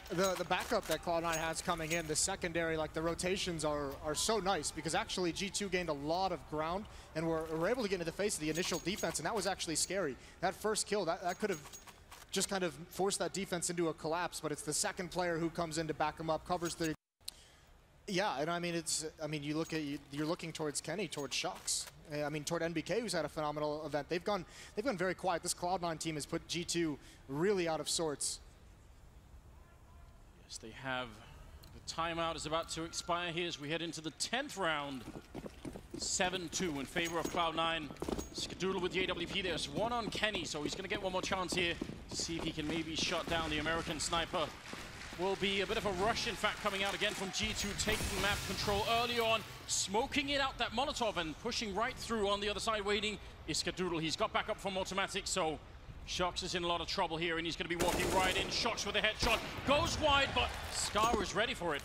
The backup that Cloud9 has coming in, the secondary, like the rotations are so nice because actually G2 gained a lot of ground and were able to get into the face of the initial defense, and that was actually scary. That first kill, that could have just kind of forced that defense into a collapse, but it's the second player who comes in to back them up, covers the... Yeah, and I mean, you look at, you're looking towards Kenny, towards Shox. I mean, toward NBK, who's had a phenomenal event. They've gone very quiet. This Cloud9 team has put G2 really out of sorts. Yes, they have. The timeout is about to expire here as we head into the 10th round. 7-2 in favor of Cloud9. Skadoodle with the AWP. There's one on Kenny, so he's going to get one more chance here to see if he can maybe shut down the American sniper. Will be a bit of a rush, in fact, coming out again from G2, taking map control early on, smoking it out that Molotov and pushing right through on the other side, waiting is Skadoodle. He's got back up from automatic, so Shox is in a lot of trouble here, and he's going to be walking right in. Shox with a headshot, goes wide, but Scar is ready for it.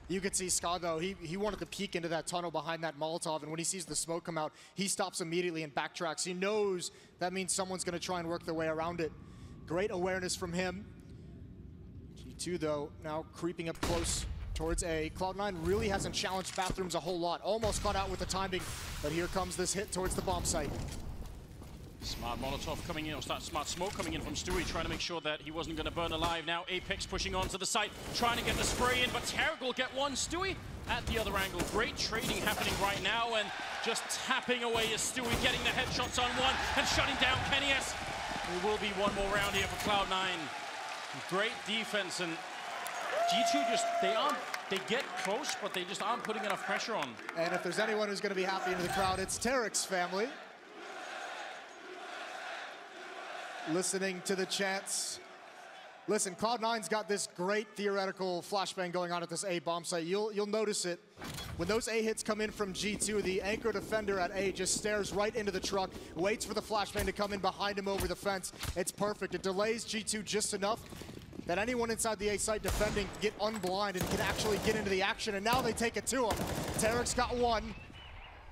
You could see Scar, though, he wanted to peek into that tunnel behind that Molotov, and when he sees the smoke come out, he stops immediately and backtracks. He knows that means someone's going to try and work their way around it. Great awareness from him. G2, though, now creeping up close towards A. Cloud9 really hasn't challenged Bathrooms a whole lot. Almost caught out with the timing, but here comes this hit towards the bomb site. Smart Molotov coming in, or smart smoke coming in from Stewie, trying to make sure that he wasn't going to burn alive. Now Apex pushing onto the site, trying to get the spray in, but Tarek will get one. Stewie at the other angle. Great trading happening right now, and just tapping away is Stewie, getting the headshots on one and shutting down Kenny S. There will be one more round here for Cloud9. Great defense, and G2 just, they get close, but they just aren't putting enough pressure on. And if there's anyone who's going to be happy into the crowd, it's Tarek's family. Listening to the chants. Listen, Cloud9's got this great theoretical flashbang going on at this A bomb site. You'll notice it. When those A hits come in from G2, the anchor defender at A just stares right into the truck, waits for the flashbang to come in behind him over the fence. It's perfect. It delays G2 just enough that anyone inside the A site defending can get unblind and can actually get into the action, and now they take it to him. Tarek's got one.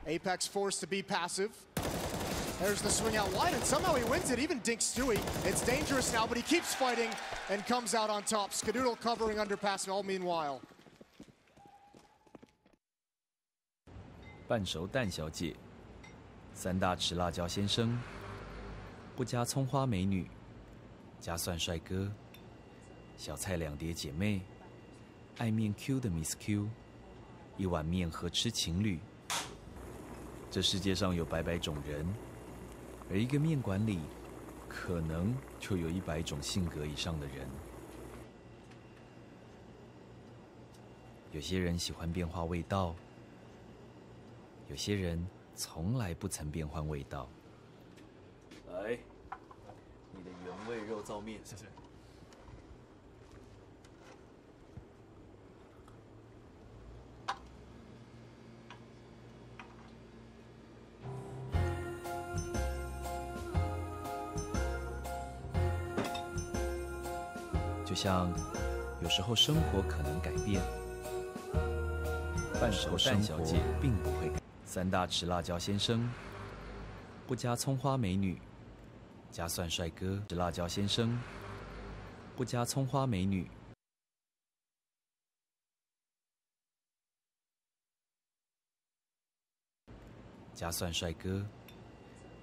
Apex forced to be passive. There's the swing out wide, and somehow he wins it, even dinks Stewie. It's dangerous now, but he keeps fighting and comes out on top. Skadoodle covering underpass, and all meanwhile. 半熟蛋小姐，三大匙辣椒先生，不加葱花美女，加蒜帅哥，小菜两碟姐妹，爱面 Q 的 Miss Q， 一碗面和吃情侣。这世界上有百百种人。 而一个面馆里，可能就有100种性格以上的人。有些人喜欢变化味道，有些人从来不曾变换味道。来，你的原味肉燥面，谢谢。 就像有时候生活可能改变，半熟蛋小姐并不会改。三大匙辣椒先生，不加葱花美女，加蒜帅哥。匙辣椒先生，不加葱花美女，加蒜帅哥。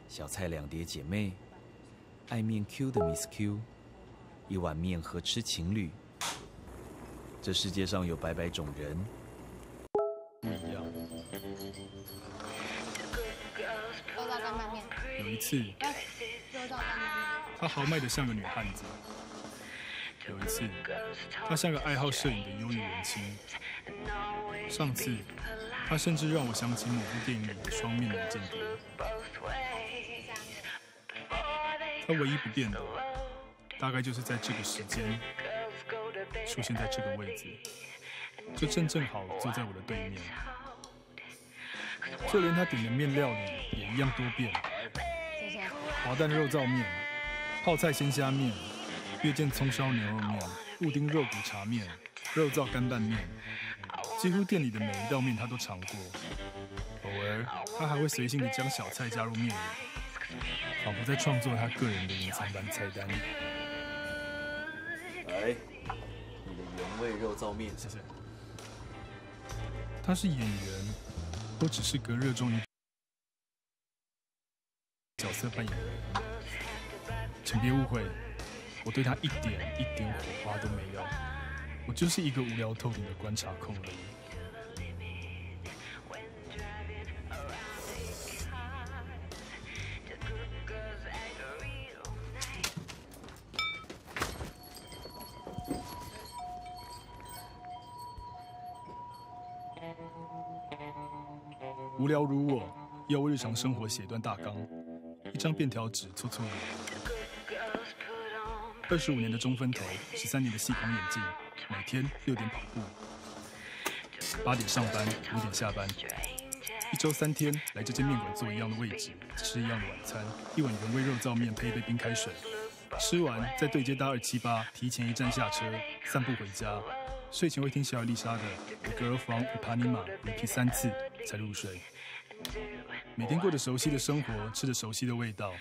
小菜两碟姐妹，爱面 Q 的 Miss Q。 一碗面和吃情侣，这世界上有百百种人，不一样。肉燥干拌面。有一次，她豪迈的像个女汉子；有一次，她像个爱好摄影的忧郁文青；上次，她甚至让我想起某部电影里的双面人间谍。她唯一不变的。 大概就是在这个时间出现在这个位置，就正好坐在我的对面。就连他点的面料理也一样多变，谢谢。滑蛋肉燥面、泡菜鲜虾面、月见葱烧牛肉面、布丁肉骨茶面、肉燥干拌面，几乎店里的每一道面他都尝过。偶尔他还会随性地将小菜加入面里，仿佛在创作他个人的隐藏版菜单。 来，你的原味肉燥面，谢谢。他是演员，都只是隔热中一角色扮演人。请别误会，我对他一点火花都没有，我就是一个无聊透顶的观察控而已。 Thank you. 无聊如我，要为日常生活写一段大纲，一张便条纸搓搓圆。25年的中分头，13年的细框眼镜，每天6点跑步，8点上班，5点下班。1周3天来这间面馆坐一样的位置，吃一样的晚餐，一碗原味肉燥面配一杯冰开水。吃完再对接搭278，提前1站下车，散步回家。睡前会听小野丽莎的《The Girl from Ipanema》repeat3次才入睡。每天过着熟悉的生活，吃着熟悉的味道，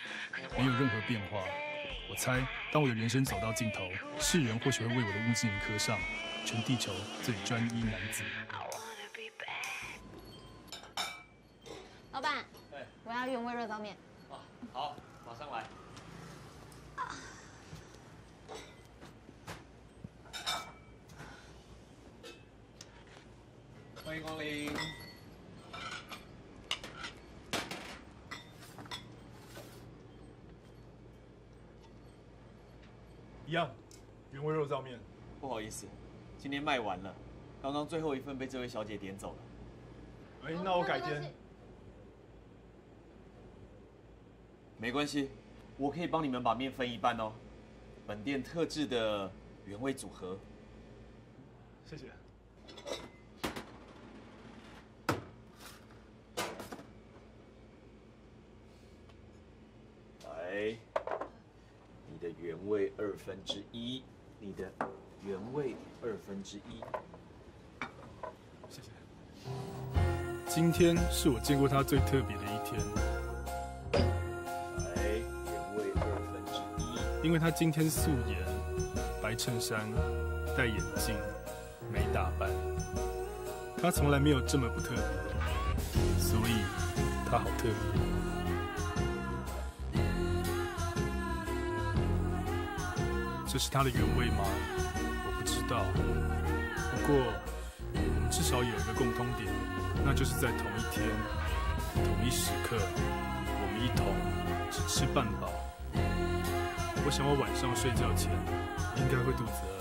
没有任何变化。我猜，当我的人生走到尽头，世人或许会为我的墓志铭刻上“全地球最专一男子”。老板，我要原味热燥面。好，马上来。欢迎光临。一样，原味肉燥面。不好意思，今天卖完了，刚刚最后一份被这位小姐点走了。那我改天。没关系，我可以帮你们把面分一半哦。本店特制的原味组合。谢谢。来，你的原味1/2，你的原味1/2。谢谢。今天是我见过他最特别的一天。来，原味1/2。因为他今天素颜，白衬衫，戴眼镜，没打扮。他从来没有这么不特别，所以他好特别。这是他的原味吗？我不知道。不过，我们至少有一个共通点，那就是在同一天、同一时刻，我们一同只吃半饱。我想我晚上睡觉前应该会肚子饿。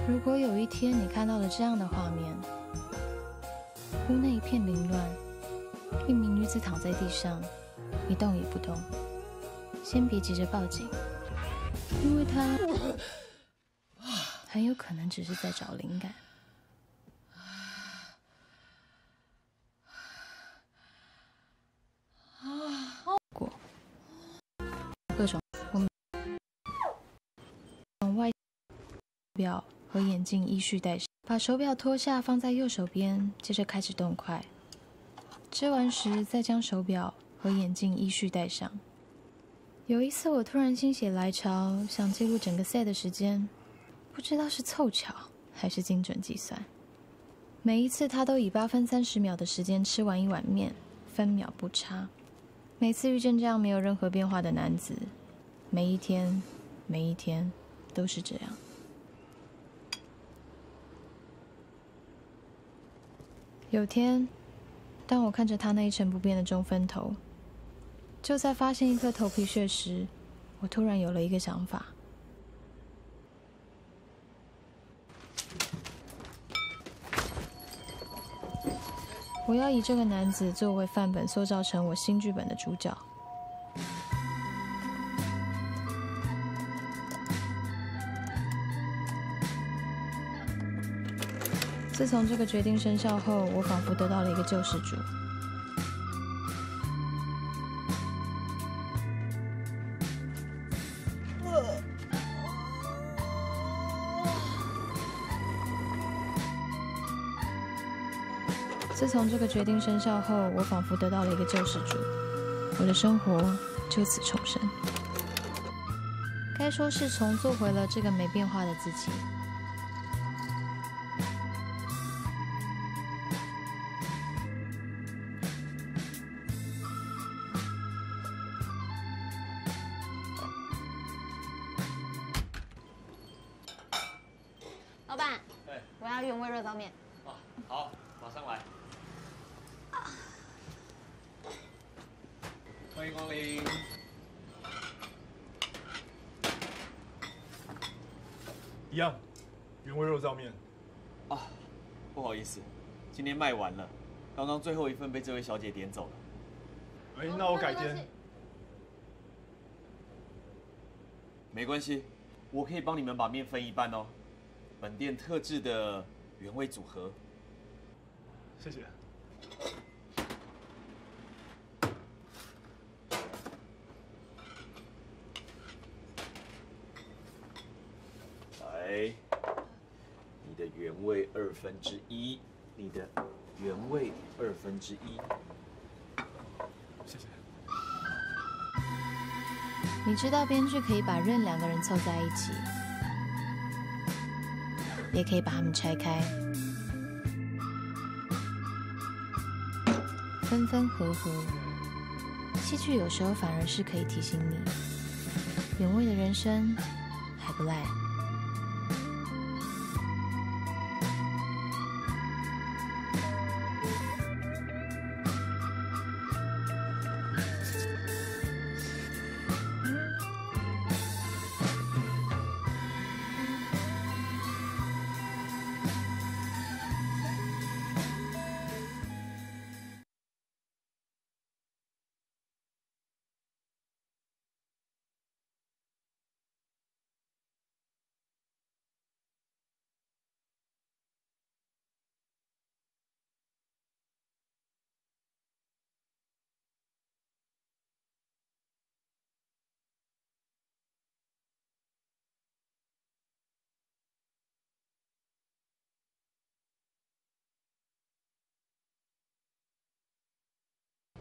如果有一天你看到了这样的画面，屋内一片凌乱，一名女子躺在地上，一动也不动，先别急着报警，因为她很有可能只是在找灵感。各种我们外表和眼镜依序戴上，把手表脱下放在右手边，接着开始动筷。吃完时再将手表和眼镜依序戴上。有一次我突然心血来潮，想记录整个 set 的时间，不知道是凑巧还是精准计算。每一次他都以8分30秒的时间吃完一碗面，分秒不差。每次遇见这样没有任何变化的男子，每一天都是这样。有天，当我看着他那一成不变的中分头，就在发现一颗头皮屑时，我突然有了一个想法。我要以这个男子作为范本，塑造成我新剧本的主角。自从这个决定生效后，我仿佛得到了一个救世主。自从这个决定生效后，我仿佛得到了一个救世主，我的生活就此重生。该说是重做回了这个没变化的自己。原味热糟面。啊，好，马上来。欢迎光临。一样，原味肉燥面。啊，不好意思，今天卖完了，刚刚最后一份被这位小姐点走了。哎，那我改天。没关系，我可以帮你们把面分一半哦。本店特制的原味组合。谢谢。来，你的原味1/2，你的原味1/2。谢谢。你知道编剧可以把任2个人凑在一起，也可以把他们拆开，分分合合。戏剧有时候反而是可以提醒你，原味的人生还不赖。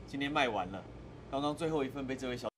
今天卖完了，刚刚最后一份被这位小。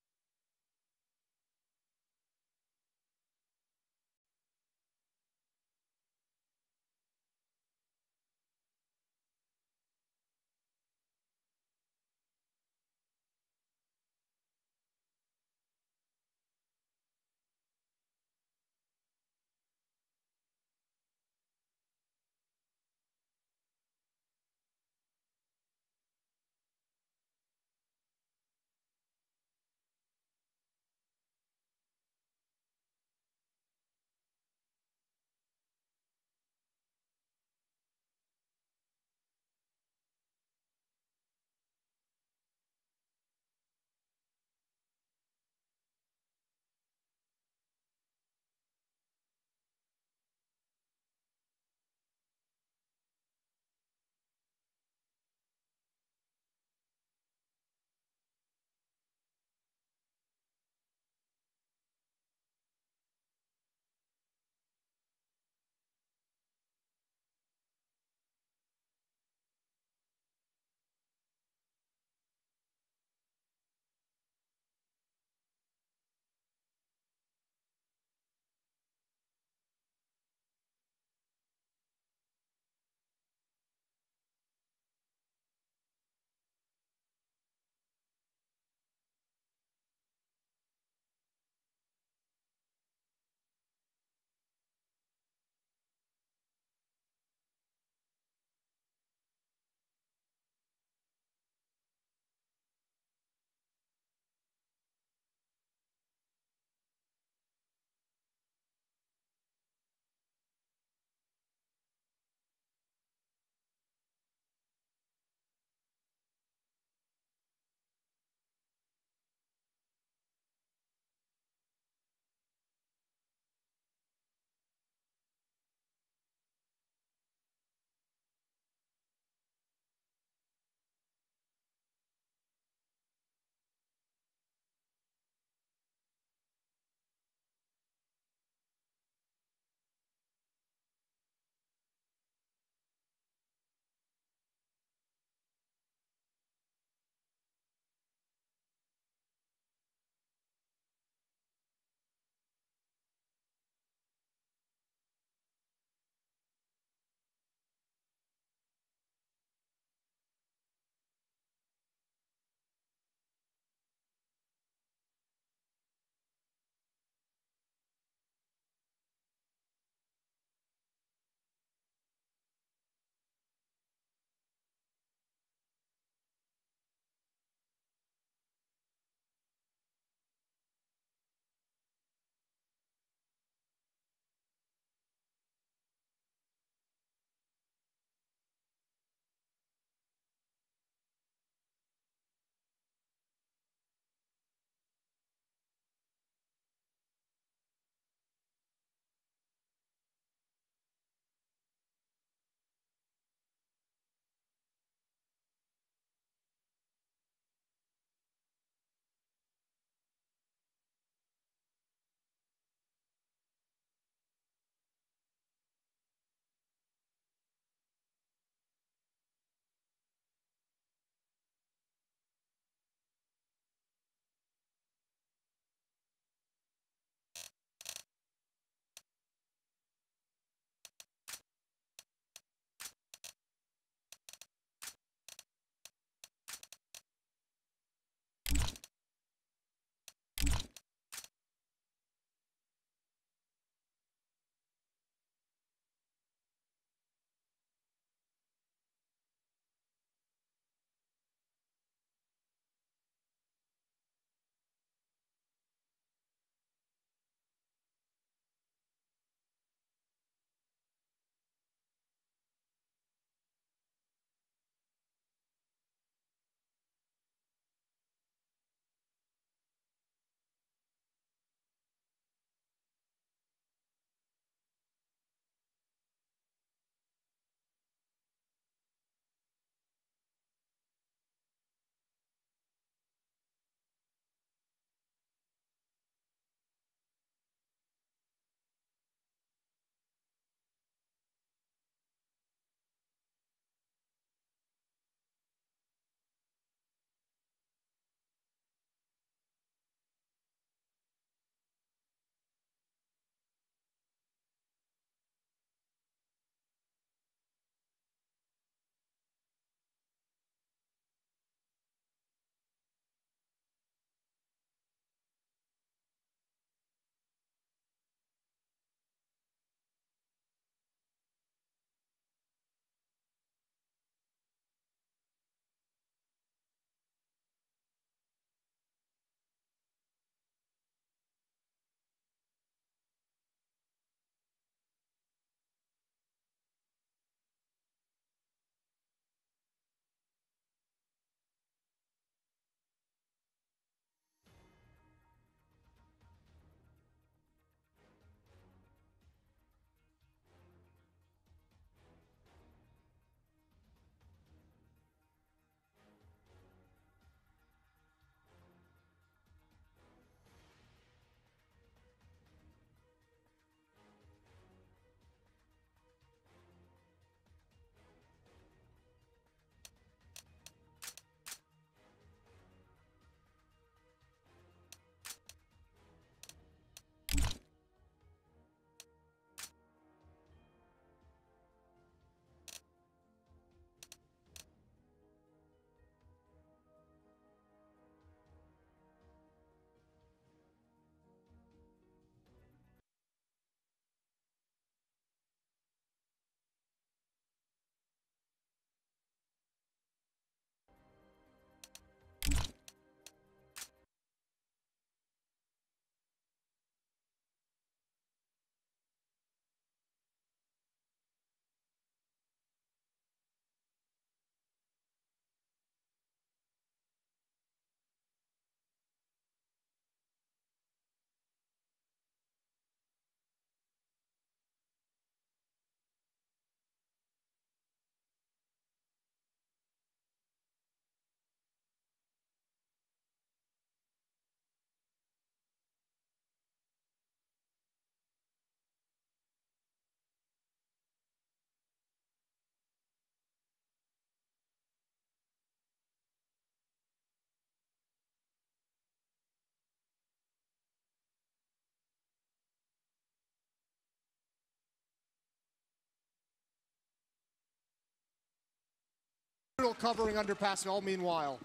Skadoodle covering underpass and all meanwhile.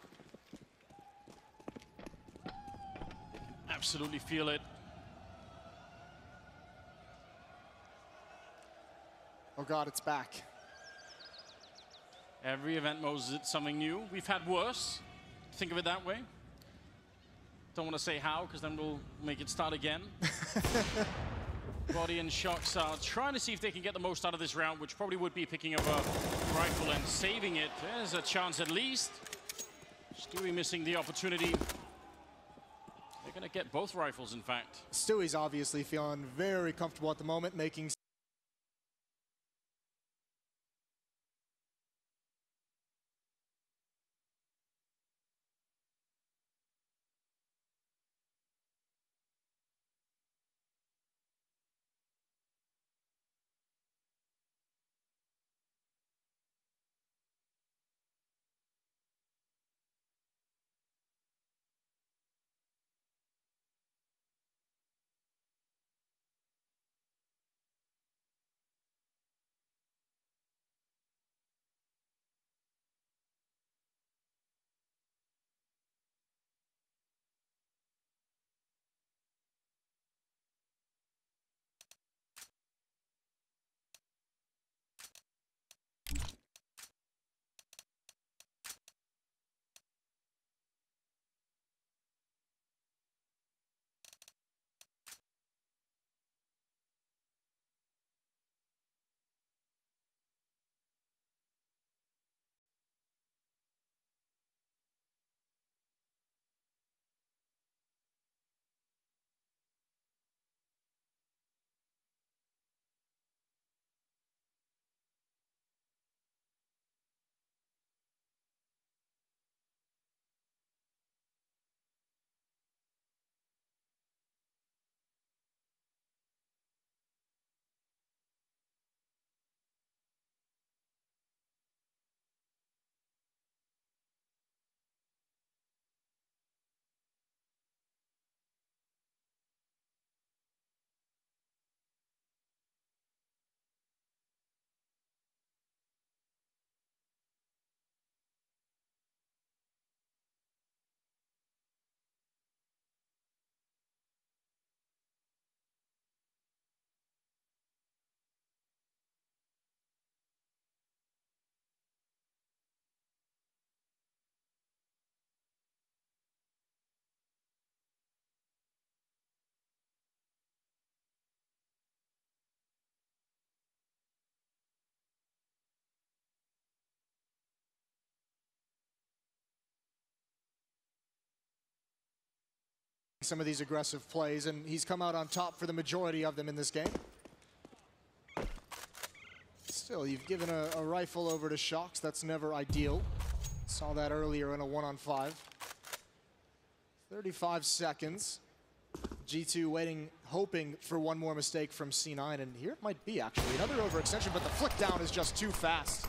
Absolutely feel it. Oh God, it's back. Every event modes is something new. We've had worse. Think of it that way. Don't want to say how, because then we'll make it start again. Body and Shox are trying to see if they can get the most out of this round, which probably would be picking up a rifle and saving it. There's a chance at least. Stewie missing the opportunity. They're going to get both rifles, in fact. Stewie's obviously feeling very comfortable at the moment, making some of these aggressive plays, and he's come out on top for the majority of them in this game. Still, you've given a rifle over to Shox. That's never ideal. Saw that earlier in a 1-on-5. 35 seconds. G2 waiting, hoping for one more mistake from C9, and here it might be actually. Another overextension, but the flick down is just too fast.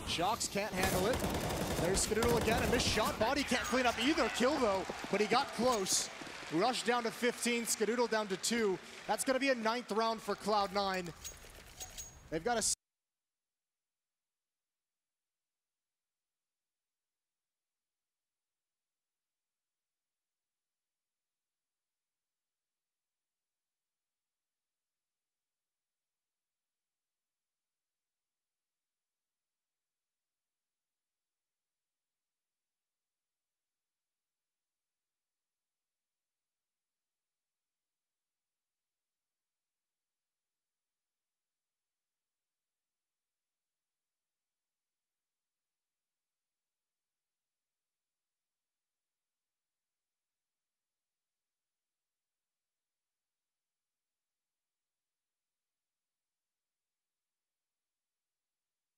Shox can't handle it. There's Skadoodle again, a missed shot. Body can't clean up either kill though, but he got close. Rush down to 15, Skadoodle down to 2. That's gonna be a 9th round for Cloud9. They've got a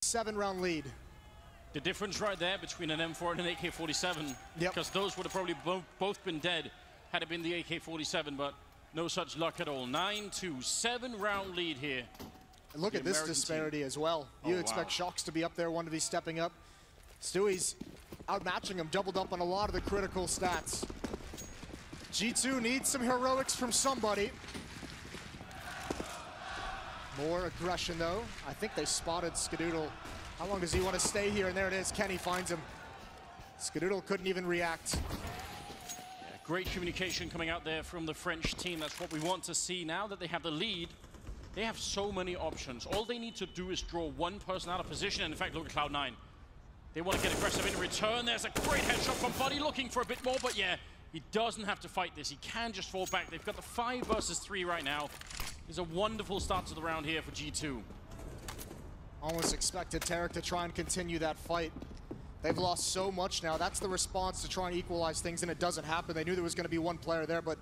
seven-round lead. The difference right there between an M4 and an AK-47, yep. Because those would have probably both been dead had it been the AK-47, but no such luck at all. 9-2, 7-round lead here. And look at this disparity team as well. You expect Shox to be up there, one to be stepping up. Stewie's outmatching him, doubled up on a lot of the critical stats. G2 needs some heroics from somebody. More aggression though. I think they spotted Skadoodle How long does he want to stay here? And there it is, Kenny finds him. Skadoodle couldn't even react. Yeah, great communication coming out there from the French team. That's what we want to see. Now that they have the lead, they have so many options. All they need to do is draw one person out of position. And in fact, look at Cloud9. They want to get aggressive in return. There's a great headshot from Buddy, looking for a bit more, but yeah, he doesn't have to fight this. He can just fall back. They've got the 5 versus 3 right now. It's a wonderful start to the round here for G2. Almost expected Tarik to try and continue that fight. They've lost so much now. That's the response to try and equalize things, and it doesn't happen. They knew there was going to be one player there, but